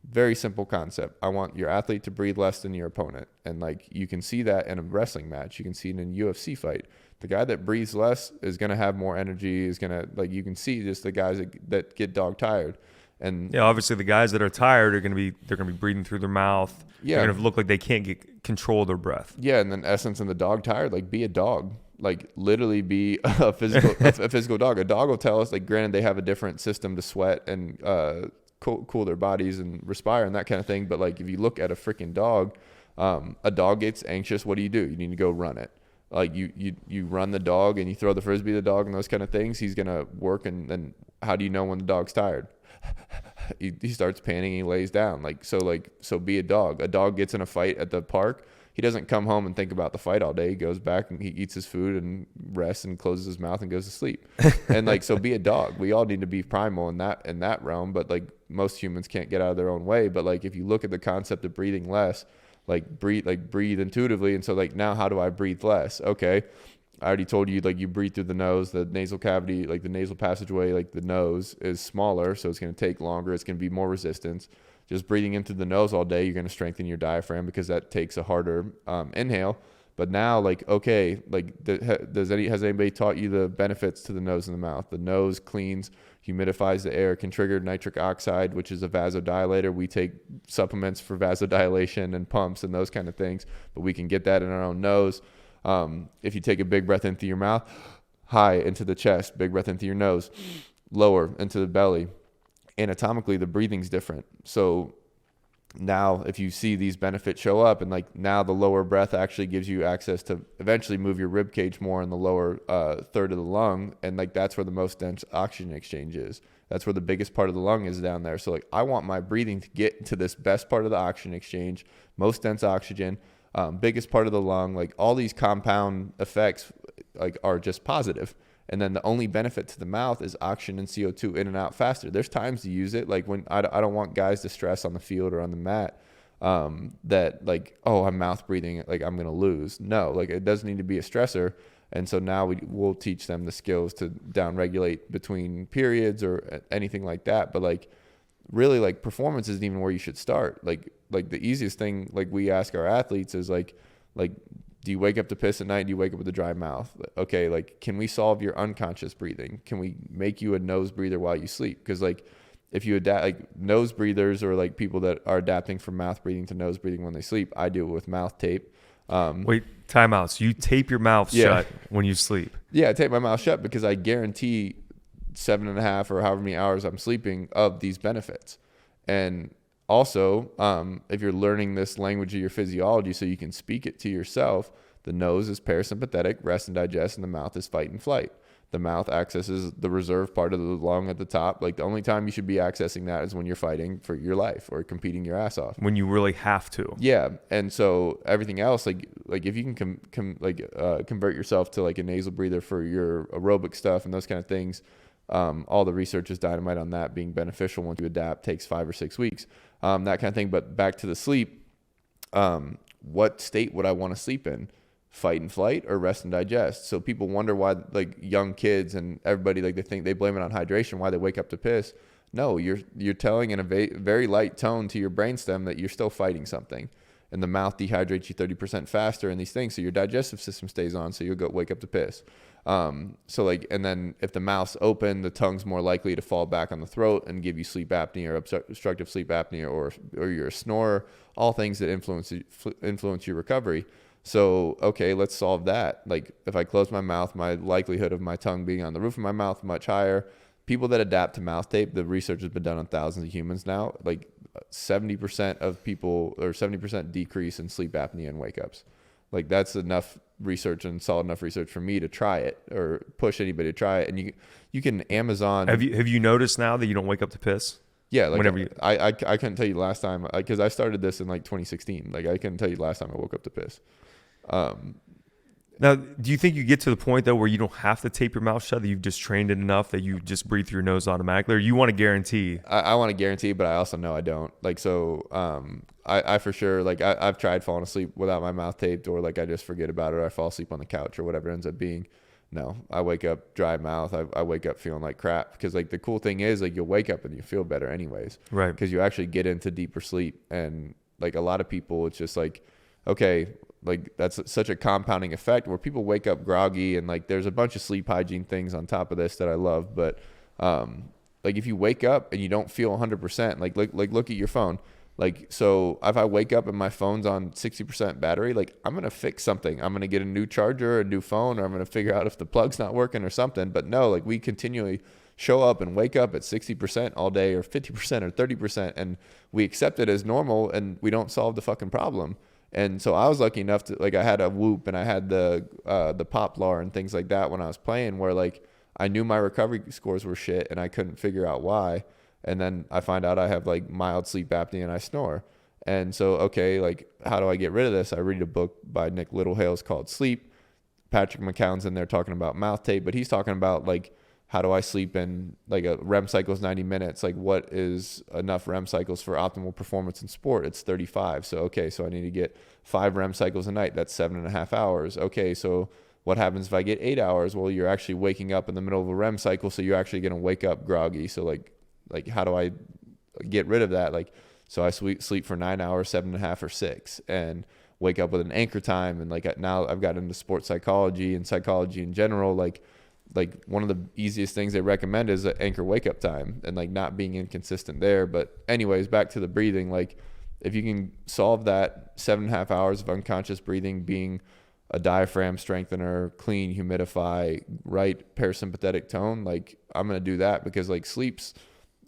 Very simple concept. I want your athlete to breathe less than your opponent. And like you can see that in a wrestling match. You can see it in a UFC fight. The guy that breathes less is going to have more energy, is going to, like, you can see just the guys that get dog tired. And yeah, obviously the guys that are tired they're going to be breathing through their mouth. Yeah. They're going to look like they can't get control of their breath. Yeah. And then essence in the dog tired, like be a dog, like literally be a physical dog. A dog will tell us, like, granted they have a different system to sweat and, cool their bodies and respire and that kind of thing. But like, if you look at a freaking dog, a dog gets anxious. What do? You need to go run it. Like you run the dog and you throw the Frisbee to the dog and those kind of things. He's going to work. And then how do you know when the dog's tired? He starts panicking, he lays down. So be a dog. A dog gets in a fight at the park. He doesn't come home and think about the fight all day. He goes back and he eats his food and rests and closes his mouth and goes to sleep. And like, so be a dog. We all need to be primal in that realm, but like most humans can't get out of their own way. But like, if you look at the concept of breathing less, breathe intuitively. And so like, now how do I breathe less? Okay. I already told you, like, you breathe through the nose, the nasal cavity, like the nasal passageway, like the nose is smaller. So it's going to take longer. It's going to be more resistance. Just breathing in through the nose all day, you're going to strengthen your diaphragm because that takes a harder inhale. But now, like, okay, like, has anybody taught you the benefits to the nose and the mouth? The nose cleans, humidifies the air, can trigger nitric oxide, which is a vasodilator. We take supplements for vasodilation and pumps and those kind of things, but we can get that in our own nose. If you take a big breath in through your mouth, high into the chest, big breath in through your nose, lower into the belly. Anatomically, the breathing's different. So now if you see these benefits show up, and like now the lower breath actually gives you access to eventually move your rib cage more in the lower third of the lung. And like, that's where the most dense oxygen exchange is. That's where the biggest part of the lung is, down there. So like, I want my breathing to get to this best part of the oxygen exchange, most dense oxygen, biggest part of the lung. Like, all these compound effects like are just positive. And then the only benefit to the mouth is oxygen and CO2 in and out faster. There's times to use it. Like, when I don't want guys to stress on the field or on the mat that like, oh, I'm mouth breathing, like I'm going to lose. No, like, it doesn't need to be a stressor. And so now we'll teach them the skills to down regulate between periods or anything like that. But like, really, like, performance isn't even where you should start. Like the easiest thing, like, we ask our athletes is like, do you wake up to piss at night? Do you wake up with a dry mouth? Okay, like, can we solve your unconscious breathing? Can we make you a nose breather while you sleep? Because like, if you adapt, like, nose breathers or like people that are adapting from mouth breathing to nose breathing when they sleep, I do it with mouth tape. Wait, time out. So you tape your mouth shut when you sleep? Yeah, I tape my mouth shut because I guarantee 7.5 or however many hours I'm sleeping of these benefits. And also, if you're learning this language of your physiology so you can speak it to yourself, the nose is parasympathetic, rest and digest, and the mouth is fight and flight. The mouth accesses the reserve part of the lung at the top. Like, the only time you should be accessing that is when you're fighting for your life or competing your ass off. When you really have to. Yeah. And so everything else, like if you can convert yourself to like a nasal breather for your aerobic stuff and those kind of things, all the research is dynamite on that being beneficial. Once you adapt, takes 5 or 6 weeks, that kind of thing. But back to the sleep, what state would I want to sleep in? fight and flight or rest and digest. So people wonder why like young kids and everybody, like they think they blame it on hydration, why they wake up to piss. No, you're telling in a very light tone to your brainstem that you're still fighting something. And the mouth dehydrates you 30% faster and these things. So your digestive system stays on. So you'll wake up to piss. So like, and then if the mouth's open, the tongue's more likely to fall back on the throat and give you sleep apnea or obstructive sleep apnea, or you're a snorer, all things that influence your recovery. So, okay, let's solve that. Like if I close my mouth, my likelihood of my tongue being on the roof of my mouth much higher. People that adapt to mouth tape, the research has been done on thousands of humans now, like 70% of people, or 70% decrease in sleep apnea and wake ups. Like that's enough research and solid enough research for me to try it or push anybody to try it. And you can Amazon. Have you noticed now that you don't wake up to piss? Yeah, like whenever I couldn't tell you the last time, because I started this in like 2016. Like I couldn't tell you the last time I woke up to piss. Now, do you think you get to the point though where you don't have to tape your mouth shut, that you've just trained it enough that you just breathe through your nose automatically, or you want to guarantee? I want to guarantee, but I also know I don't. Like so, I for sure, like I've tried falling asleep without my mouth taped, or like I just forget about it, or I fall asleep on the couch or whatever it ends up being. No, I wake up dry mouth. I wake up feeling like crap, because like the cool thing is like you'll wake up and you feel better anyways, right? Because you actually get into deeper sleep. And like a lot of people, it's just like, okay, like that's such a compounding effect where people wake up groggy, and like there's a bunch of sleep hygiene things on top of this that I love. But like if you wake up and you don't feel 100%, like look at your phone. Like, so if I wake up and my phone's on 60% battery, like I'm going to fix something. I'm going to get a new charger, a new phone, or I'm going to figure out if the plug's not working or something. But no, like we continually show up and wake up at 60% all day, or 50% or 30%. And we accept it as normal, and we don't solve the fucking problem. And so I was lucky enough to, like, I had a Whoop and I had the Poplar and things like that when I was playing, where like I knew my recovery scores were shit and I couldn't figure out why. And then I find out I have like mild sleep apnea and I snore. And so, okay, like how do I get rid of this? I read a book by Nick Littlehales called Sleep. Patrick McCown's in there talking about mouth tape, but he's talking about like, how do I sleep in, like a REM cycle is 90 minutes. Like what is enough REM cycles for optimal performance in sport? It's 35. So, okay, so I need to get 5 REM cycles a night. That's 7.5 hours. Okay, so what happens if I get 8 hours? Well, you're actually waking up in the middle of a REM cycle. So you're actually going to wake up groggy. So like how do I get rid of that? Like, so I sleep for 9 hours, 7.5 or 6, and wake up with an anchor time. And like now I've got into sports psychology and psychology in general. Like one of the easiest things they recommend is an anchor wake up time, and like not being inconsistent there. But anyways, back to the breathing, like if you can solve that 7.5 hours of unconscious breathing, being a diaphragm strengthener, clean, humidify, right parasympathetic tone, like I'm going to do that, because like sleep's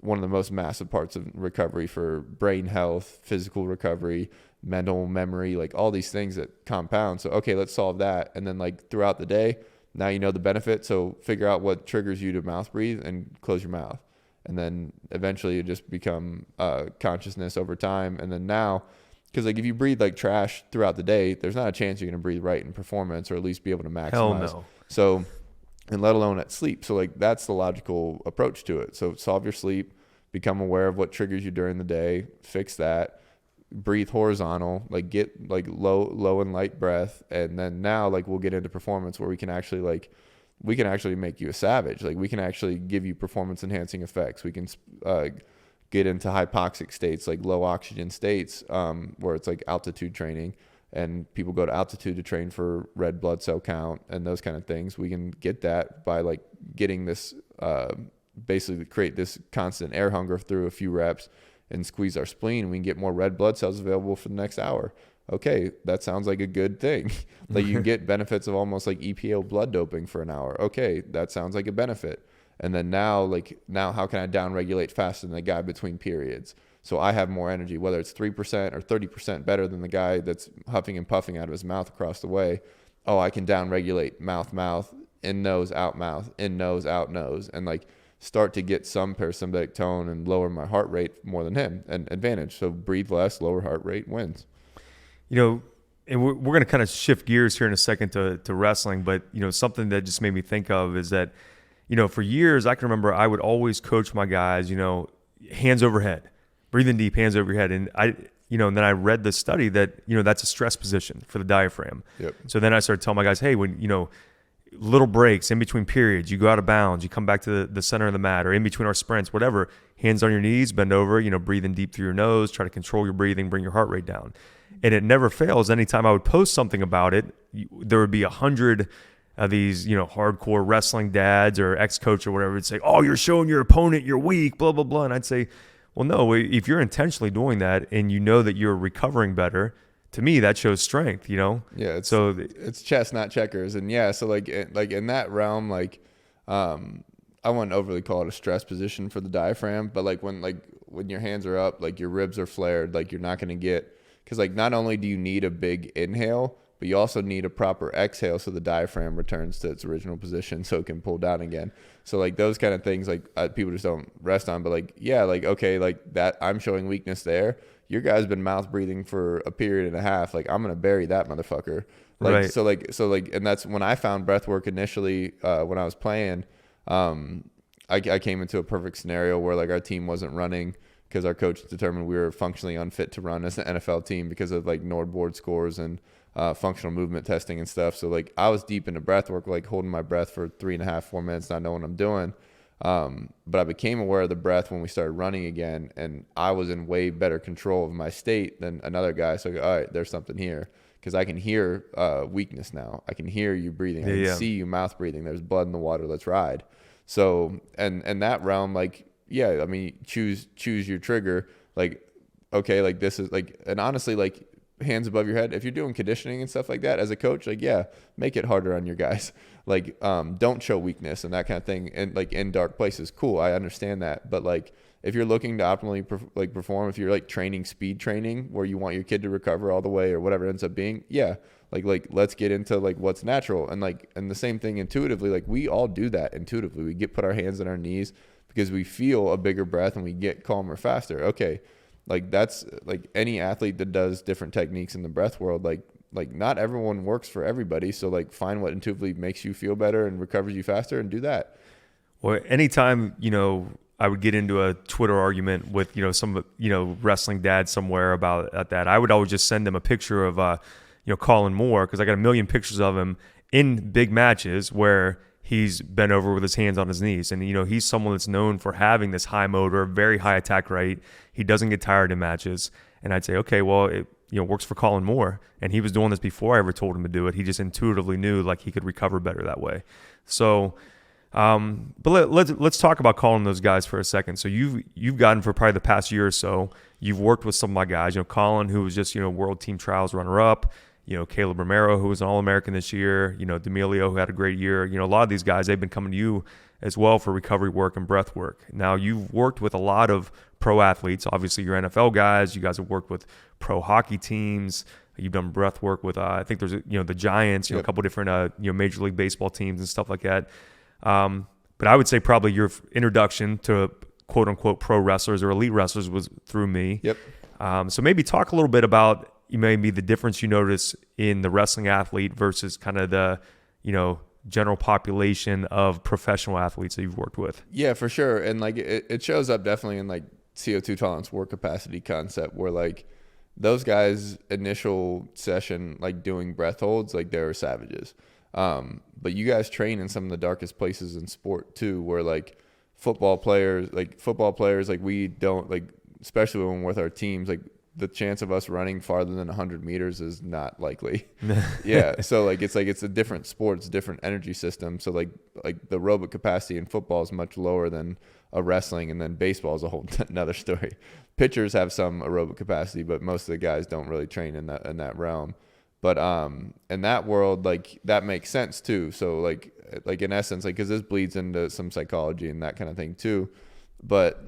one of the most massive parts of recovery for brain health, physical recovery, mental memory, like all these things that compound. So, okay, let's solve that. And then like throughout the day, now you know the benefit. So figure out what triggers you to mouth breathe and close your mouth. And then eventually you just become consciousness over time. And then now, because like if you breathe like trash throughout the day, there's not a chance you're going to breathe right in performance, or at least be able to maximize. Hell no. So, and let alone at sleep. So like that's the logical approach to it. So solve your sleep, become aware of what triggers you during the day, fix that, breathe horizontal, like get like low and light breath. And then now like we'll get into performance, where we can actually make you a savage. Like we can actually give you performance enhancing effects. We can get into hypoxic states, like low oxygen states, where it's like altitude training, and people go to altitude to train for red blood cell count and those kind of things. We can get that by like getting this, basically create this constant air hunger through a few reps and squeeze our spleen. We can get more red blood cells available for the next hour. Okay, that sounds like a good thing. Like you can get benefits of almost like EPO blood doping for an hour. Okay, that sounds like a benefit. And then now how can I downregulate faster than the guy between periods? So I have more energy, whether it's 3% or 30% better than the guy that's huffing and puffing out of his mouth across the way. Oh, I can downregulate mouth, in nose, out mouth, in nose, out nose, and like start to get some parasympathetic tone and lower my heart rate more than him, and advantage. So breathe less, lower heart rate wins. You know, and we're going to kind of shift gears here in a second to wrestling, but you know, something that just made me think of is that, you know, for years I can remember I would always coach my guys, you know, hands overhead, breathing deep, hands over your head. And and then I read the study that, that's a stress position for the diaphragm. Yep. So then I started telling my guys, hey, when, little breaks in between periods, you go out of bounds, you come back to the center of the mat, or in between our sprints, whatever, hands on your knees, bend over, breathe in deep through your nose, try to control your breathing, bring your heart rate down. And it never fails. Anytime I would post something about it, there would be 100 of these, hardcore wrestling dads or ex-coach or whatever would say, oh, you're showing your opponent you're weak, blah, blah, blah. And I'd say, well, no, if you're intentionally doing that and you know that you're recovering better, to me, that shows strength, Yeah, it's chess, not checkers. And yeah, so like in that realm, I wouldn't overly call it a stress position for the diaphragm, but when your hands are up, your ribs are flared, you're not going to get, because not only do you need a big inhale, but you also need a proper exhale so the diaphragm returns to its original position so it can pull down again. So those kind of things people just don't rest on, but okay, that I'm showing weakness there. Your guy's been mouth breathing for a period and a half. I'm going to bury that motherfucker. Right. And that's when I found breath work initially, when I was playing. I came into a perfect scenario where our team wasn't running because our coach determined we were functionally unfit to run as an NFL team because of NORD board scores and functional movement testing and stuff. So I was deep into breath work, holding my breath for 3.5, 4 minutes, not knowing what I'm doing. But I became aware of the breath when we started running again, and I was in way better control of my state than another guy. So all right, there's something here, because I can hear weakness now. I can hear you breathing. I can see you mouth breathing. There's blood in the water. Let's ride. So and that realm, choose your trigger. Okay, this is and honestly, hands above your head. If you're doing conditioning and stuff like that as a coach, make it harder on your guys. Don't show weakness and that kind of thing. And in dark places, cool. I understand that. But if you're looking to optimally perform, if you're training speed training where you want your kid to recover all the way or whatever it ends up being, let's get into what's natural. And the same thing intuitively, we all do that intuitively. We put our hands on our knees because we feel a bigger breath and we get calmer faster. Okay. That's any athlete that does different techniques in the breath world, not everyone works for everybody. So find what intuitively makes you feel better and recovers you faster and do that. Well, anytime, I would get into a Twitter argument with, some, wrestling dad somewhere about that, I would always just send them a picture of, Colin Moore, because I got a million pictures of him in big matches where he's bent over with his hands on his knees. And, he's someone that's known for having this high motor, very high attack rate. He doesn't get tired in matches. And I'd say, okay, well, it works for Colin Moore. And he was doing this before I ever told him to do it. He just intuitively knew he could recover better that way. So, but let's talk about calling those guys for a second. So you've gotten for probably the past year or so, you've worked with some of my guys, Colin, who was just, world team trials runner up, Caleb Romero, who was an All-American this year, D'Amelio, who had a great year. A lot of these guys, they've been coming to you as well for recovery work and breath work. Now, you've worked with a lot of pro athletes. Obviously, you're NFL guys. You guys have worked with pro hockey teams. You've done breath work with, I think there's, the Giants, a couple different, Major League Baseball teams and stuff like that. But I would say probably your introduction to quote unquote pro wrestlers or elite wrestlers was through me. Yep. So maybe talk a little bit about maybe the difference you notice in the wrestling athlete versus kind of the, general population of professional athletes that you've worked with. Yeah, for sure. And it shows up definitely in CO2 tolerance work capacity concept where those guys initial session, doing breath holds, they were savages. But you guys train in some of the darkest places in sport too, where football players, we don't especially when we're with our teams, the chance of us running farther than 100 meters is not likely. Yeah. So it's a different sport, it's a different energy system. So the aerobic capacity in football is much lower than a wrestling, and then baseball is a whole another story. Pitchers have some aerobic capacity, but most of the guys don't really train in that realm. But in that world, that makes sense too. So in essence, because this bleeds into some psychology and that kind of thing too. But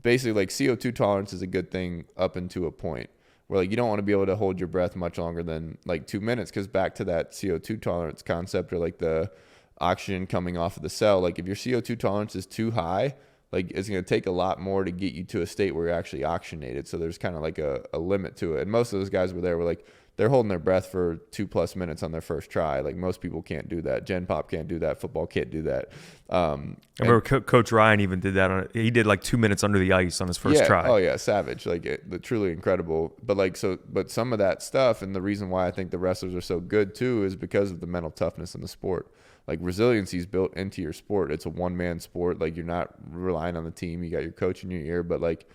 basically, CO2 tolerance is a good thing up into a point where you don't want to be able to hold your breath much longer than 2 minutes, because back to that CO2 tolerance concept, or the oxygen coming off of the cell, if your CO2 tolerance is too high, it's going to take a lot more to get you to a state where you're actually oxygenated. So there's kind of a limit to it. And most of those guys were there were they're holding their breath for 2+ minutes on their first try. Like most people can't do that. Gen Pop can't do that. Football can't do that. I remember Coach Ryan even did that. He did like 2 minutes under the ice on his first try. Oh yeah, savage. Like truly incredible. But some of that stuff, and the reason why I think the wrestlers are so good too, is because of the mental toughness in the sport. Like resiliency is built into your sport. It's a one-man sport. Like you're not relying on the team. You got your coach in your ear, but like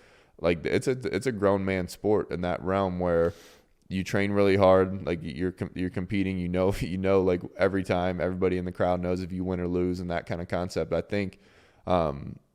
it's a grown man sport in that realm where you train really hard. Like you're competing. You know like every time everybody in the crowd knows if you win or lose, and that kind of concept. I think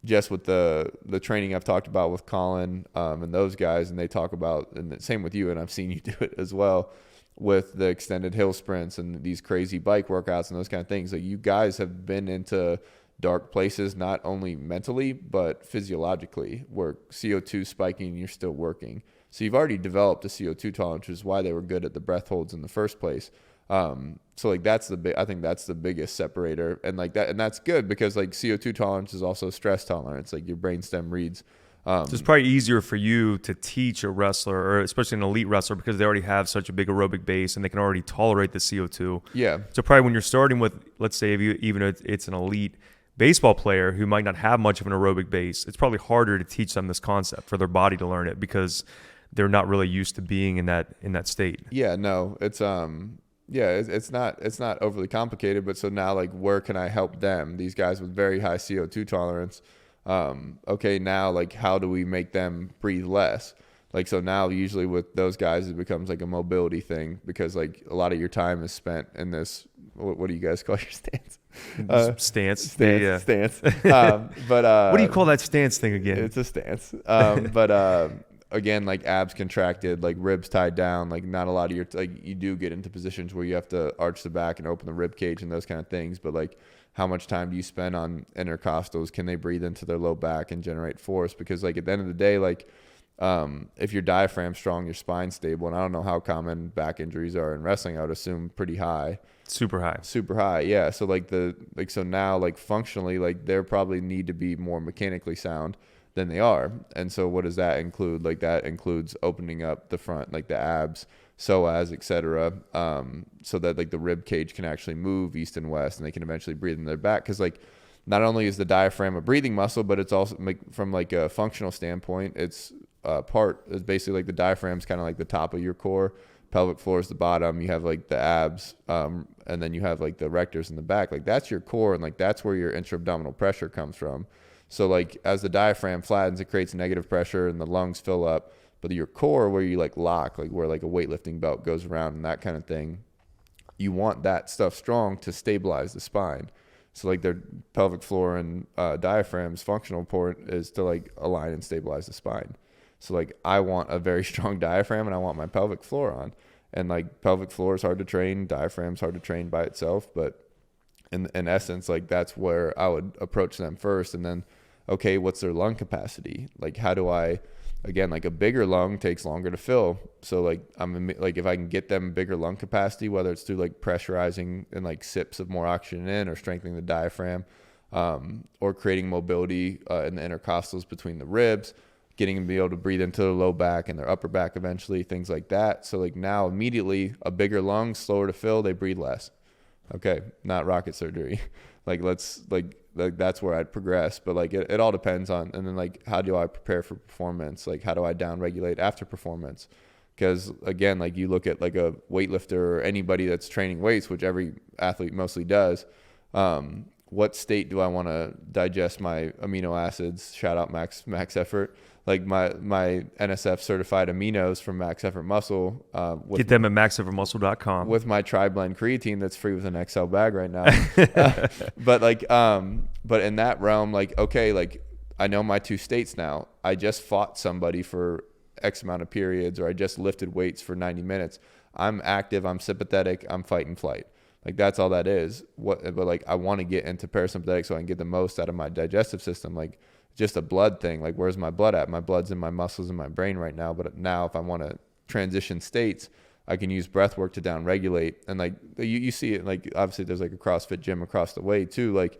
just with the training I've talked about with Colin and those guys, and they talk about, and the same with you, and I've seen you do it as well, with the extended hill sprints and these crazy bike workouts and those kind of things. Like you guys have been into dark places, not only mentally, but physiologically, where CO2 spiking and you're still working. So you've already developed a CO2 tolerance, which is why they were good at the breath holds in the first place. So like I think that's the biggest separator, and like that, and that's good because like CO2 tolerance is also stress tolerance. Like your brainstem reads. So it's probably easier for you to teach a wrestler, or especially an elite wrestler, because they already have such a big aerobic base and they can already tolerate the CO2. Yeah. So probably when you're starting with, let's say, even if it's an elite baseball player who might not have much of an aerobic base, it's probably harder to teach them this concept for their body to learn it because they're not really used to being in that state. Yeah. No, it's it's not overly complicated, but so now like where can I help them? These guys with very high CO2 tolerance. Okay, now like how do we make them breathe less? Like so now usually with those guys it becomes like a mobility thing, because like a lot of your time is spent in this, what do you guys call your stance? Stance. Stance. But what do you call that stance thing again? It's a stance. Again, like abs contracted, like ribs tied down, like not a lot of your, like you do get into positions where you have to arch the back and open the rib cage and those kind of things. But like how much time do you spend on intercostals? Can they breathe into their low back and generate force? Because like at the end of the day, like if your diaphragm's strong, your spine's stable. And I don't know how common back injuries are in wrestling. I would assume pretty high. Super high. Yeah. So like so now like functionally, like they probably need to be more mechanically sound than they are. And so what does that include? Like that includes opening up the front, like the abs, psoas, etc., so that like the rib cage can actually move east and west, and they can eventually breathe in their back. Because like not only is the diaphragm a breathing muscle, but it's also from like a functional standpoint, it's basically like the diaphragm's kind of like the top of your core, pelvic floor is the bottom, you have like the abs, and then you have like the rectors in the back. Like that's your core, and like that's where your intra-abdominal pressure comes from. So like as the diaphragm flattens, it creates negative pressure and the lungs fill up. But your core, where you like lock, like where like a weightlifting belt goes around and that kind of thing, you want that stuff strong to stabilize the spine. So like their pelvic floor and diaphragm's functional port is to like align and stabilize the spine. So like I want a very strong diaphragm and I want my pelvic floor on. And like pelvic floor is hard to train, diaphragm's hard to train by itself, but in essence, like that's where I would approach them first. And then, okay, what's their lung capacity? Like how do I, again, like a bigger lung takes longer to fill. So like if I can get them bigger lung capacity, whether it's through like pressurizing and like sips of more oxygen in, or strengthening the diaphragm, or creating mobility in the intercostals between the ribs, getting them to be able to breathe into their low back and their upper back eventually, things like that. So like now immediately a bigger lung, slower to fill, they breathe less. Okay, not rocket surgery. That's where I'd progress. But like it all depends on, and then like how do I prepare for performance? Like how do I down regulate after performance? Because again, like you look at like a weightlifter or anybody that's training weights, which every athlete mostly does. What state do I want to digest my amino acids? Shout out Max Effort. Like my NSF certified aminos from Max Effort Muscle. Get them at maxeffortmuscle.com. With my tri-blend creatine that's free with an XL bag right now. But in that realm, like, okay, like I know my two states now. I just fought somebody for X amount of periods, or I just lifted weights for 90 minutes. I'm active, I'm sympathetic, I'm fight and flight. Like that's all that is. But like I want to get into parasympathetic so I can get the most out of my digestive system. Like just a blood thing. Like where's my blood at? My blood's in my muscles and my brain right now. But now if I want to transition states, I can use breath work to down regulate. And like you see it, like obviously there's like a CrossFit gym across the way too. Like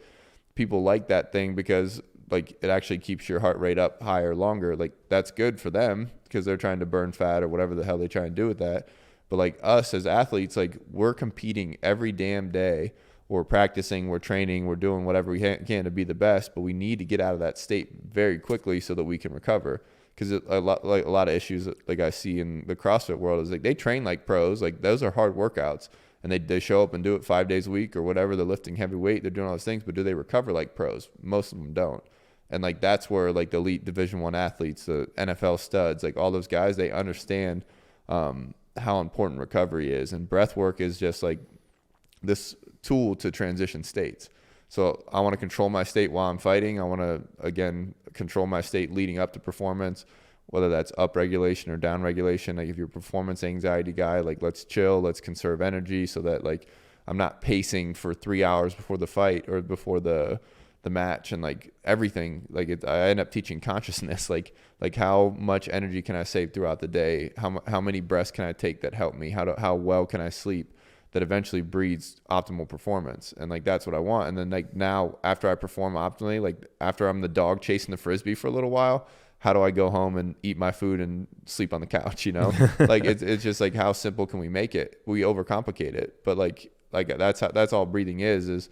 people like that thing because like it actually keeps your heart rate up higher longer. Like that's good for them because they're trying to burn fat or whatever the hell they try and do with that. But like us as athletes, like we're competing every damn day. We're practicing, we're training, we're doing whatever we can to be the best, but we need to get out of that state very quickly so that we can recover. Because a lot of issues that, like I see in the CrossFit world is like they train like pros, like those are hard workouts, and they show up and do it 5 days a week or whatever. They're lifting heavy weight, they're doing all those things, but do they recover like pros? Most of them don't. And like that's where like the elite Division I athletes, the NFL studs, like all those guys, they understand how important recovery is, and breath work is just like this tool to transition states. So I want to control my state while I'm fighting. I want to, again, control my state leading up to performance, whether that's up regulation or down regulation. Like if you're a performance anxiety guy, like let's chill, let's conserve energy so that like I'm not pacing for 3 hours before the fight or before the match, and like everything. Like I end up teaching consciousness, like how much energy can I save throughout the day? How many breaths can I take that help me? How well can I sleep? That eventually breeds optimal performance. And like that's what I want. And then like now after I perform optimally, like after I'm the dog chasing the frisbee for a little while, how do I go home and eat my food and sleep on the couch, you know? Like it's just like how simple can we make it? We overcomplicate it. But like that's all breathing is.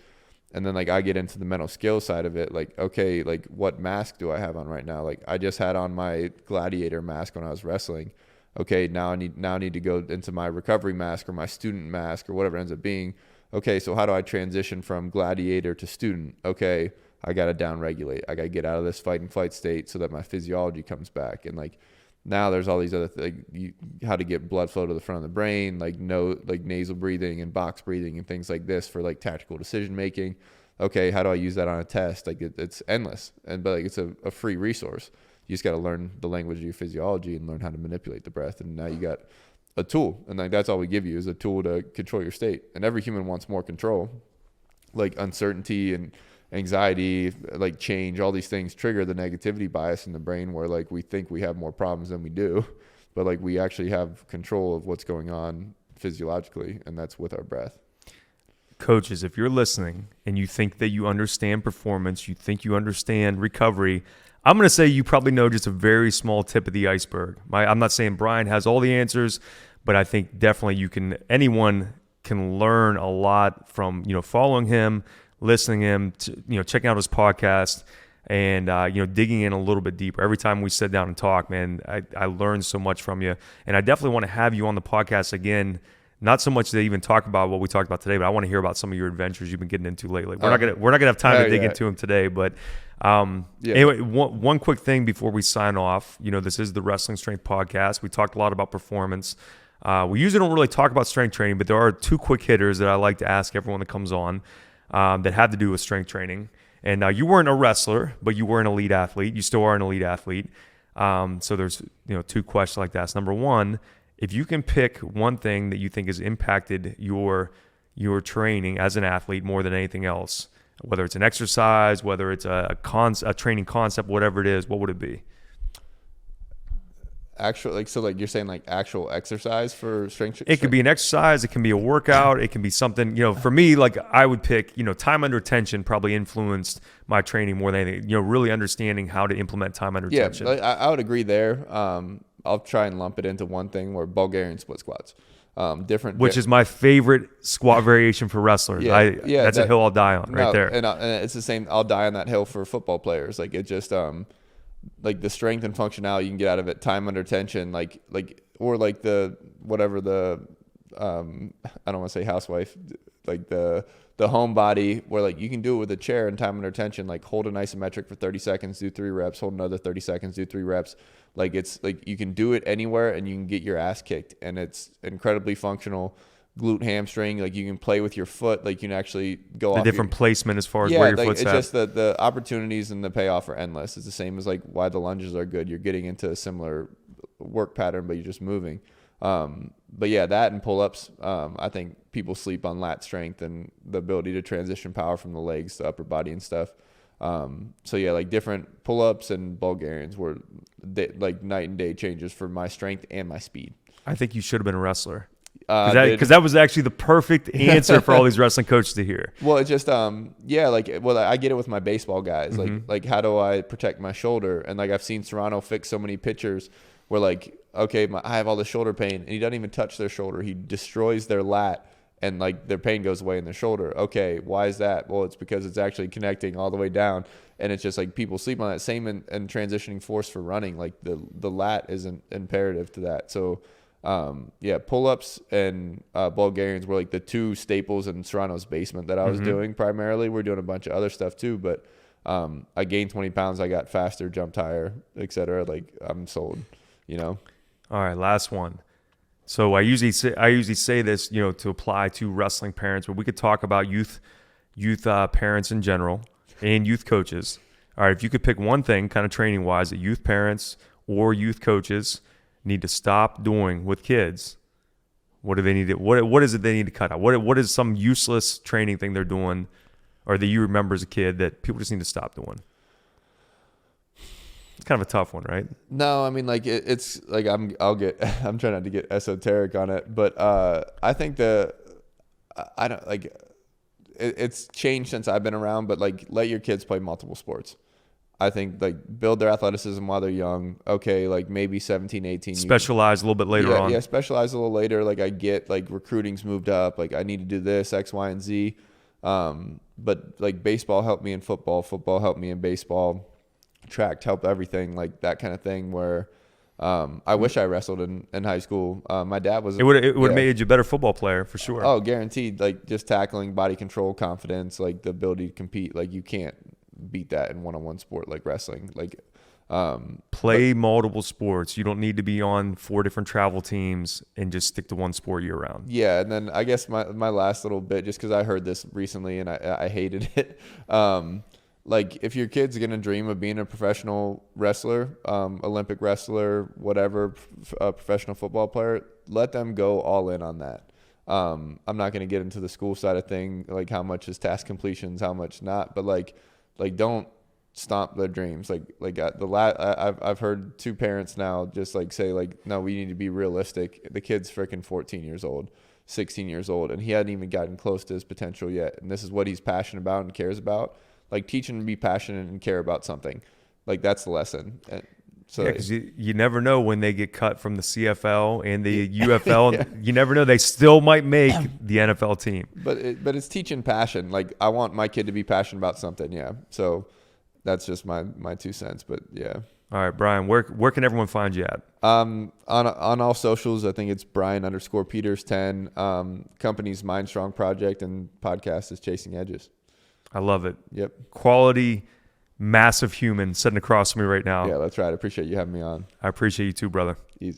And then like I get into the mental skill side of it. Like, okay, like what mask do I have on right now? Like I just had on my gladiator mask when I was wrestling. Okay, now I need to go into my recovery mask or my student mask or whatever it ends up being. Okay, so how do I transition from gladiator to student? Okay, I got to downregulate. I got to get out of this fight and flight state so that my physiology comes back. And like now there's all these other things, how to get blood flow to the front of the brain, like nasal breathing and box breathing and things like this for like tactical decision making. Okay, how do I use that on a test? Like it's endless, but like it's a free resource. You just got to learn the language of your physiology and learn how to manipulate the breath. And now you got a tool. And like that's all we give you is a tool to control your state. And every human wants more control. Like uncertainty and anxiety, like change, all these things trigger the negativity bias in the brain where like we think we have more problems than we do. But like we actually have control of what's going on physiologically, and that's with our breath. Coaches, if you're listening and you think that you understand performance, you think you understand recovery, I'm going to say you probably know just a very small tip of the iceberg. I'm not saying Brian has all the answers, but I think definitely anyone can learn a lot from, following him, listening to him, checking out his podcast and, digging in a little bit deeper. Every time we sit down and talk, man, I learned so much from you. And I definitely want to have you on the podcast again. Not so much to even talk about what we talked about today, but I want to hear about some of your adventures you've been getting into lately. We're not gonna have time to dig into them today, but anyway, one quick thing before we sign off. This is the Wrestling Strength Podcast. We talked a lot about performance. We usually don't really talk about strength training, but there are two quick hitters that I like to ask everyone that comes on that have to do with strength training. And you weren't a wrestler, but you were an elite athlete. You still are an elite athlete. So there's two questions like that. So number one, if you can pick one thing that you think has impacted your training as an athlete more than anything else, whether it's an exercise, whether it's a training concept, whatever it is, what would it be? Actual, you're saying like actual exercise for strength? It could be an exercise. It can be a workout. It can be something, for me, like I would pick, time under tension probably influenced my training more than anything, really understanding how to implement time under tension. Yeah, I would agree there. I'll try and lump it into one thing where Bulgarian split squats. Which is my favorite squat variation for wrestlers. That's a hill I'll die on right there. And it's the same. I'll die on that hill for football players. Like it just, like the strength and functionality you can get out of it, time under tension, or like the whatever the I don't want to say housewife, like the home body where like you can do it with a chair and time under tension, like hold an isometric for 30 seconds, do 3 reps, hold another 30 seconds, do 3 reps. Like it's like you can do it anywhere and you can get your ass kicked, and it's incredibly functional. Glute, hamstring, like you can play with your foot, like you can actually go off the different placement as far as where your foot's at. It's just the opportunities and the payoff are endless. It's the same as like why the lunges are good. You're getting into a similar work pattern, but you're just moving. But yeah, that and pull-ups. I think people sleep on lat strength and the ability to transition power from the legs to upper body and stuff. So yeah, like different pull-ups and Bulgarians were like night and day changes for my strength and my speed. I think you should have been a wrestler. Because that was actually the perfect answer for all these wrestling coaches to hear. Well, it's just, I get it with my baseball guys. Like how do I protect my shoulder? And like I've seen Serrano fix so many pitchers where like okay, I have all the shoulder pain, and he doesn't even touch their shoulder. He destroys their lat, and like their pain goes away in their shoulder. Okay, why is that? Well, it's because it's actually connecting all the way down, and it's just like people sleep on that. Same in transitioning force for running. Like the lat isn't imperative to that. So pull-ups and Bulgarians were like the two staples in Serrano's basement that I was doing primarily. We're doing a bunch of other stuff too, but I gained 20 pounds. I got faster, jumped higher, etc. Like I'm sold, All right, last one. So I usually say this, to apply to wrestling parents, but we could talk about youth parents in general and youth coaches. All right, if you could pick one thing, kind of training wise, that youth parents or youth coaches need to stop doing with kids, what do they need to? What is it they need to cut out? What is some useless training thing they're doing, or that you remember as a kid that people just need to stop doing? It's kind of a tough one, right? No, I mean, like it's like I'm trying not to get esoteric on it, but I think I don't like it's changed since I've been around, but like let your kids play multiple sports. I think like build their athleticism while they're young. Okay, like maybe 17, 18. Specialize a little bit later on. Yeah, specialize a little later. Like I get like recruiting's moved up. Like I need to do this, X, Y, and Z. But like baseball helped me in football. Football helped me in baseball. Track helped everything, like that kind of thing where I wish I wrestled in high school. My dad was... It would have made you a better football player for sure. Oh, guaranteed. Like just tackling, body control, confidence, like the ability to compete. Like you can't beat that in one-on-one sport like wrestling. Like play multiple sports. You don't need to be on 4 different travel teams and just stick to one sport year round. Yeah, and then I guess my last little bit, just because I heard this recently and I hated it. Like if your kid's gonna dream of being a professional wrestler, Olympic wrestler, whatever, a professional football player, let them go all in on that. I'm not gonna get into the school side of thing, like how much is task completions, how much not, but like don't stomp their dreams. I've heard 2 parents now just like say like, no, we need to be realistic. The kid's freaking 14 years old, 16 years old, and he hadn't even gotten close to his potential yet. And this is what he's passionate about and cares about. Like teach him to be passionate and care about something. Like that's the lesson. So yeah, because you never know when they get cut from the CFL and the UFL. Yeah. You never know. They still might make the NFL team. But it's teaching passion. Like I want my kid to be passionate about something. Yeah. So that's just my 2 cents. But yeah. All right, Brian, where can everyone find you at? On all socials, I think it's Brian_Peters 10. Company's Mind Strong Project, and podcast is Chasing Edges. I love it. Yep. Quality, massive human sitting across from me right now. Yeah, that's right. I appreciate you having me on. I appreciate you too, brother. Easy.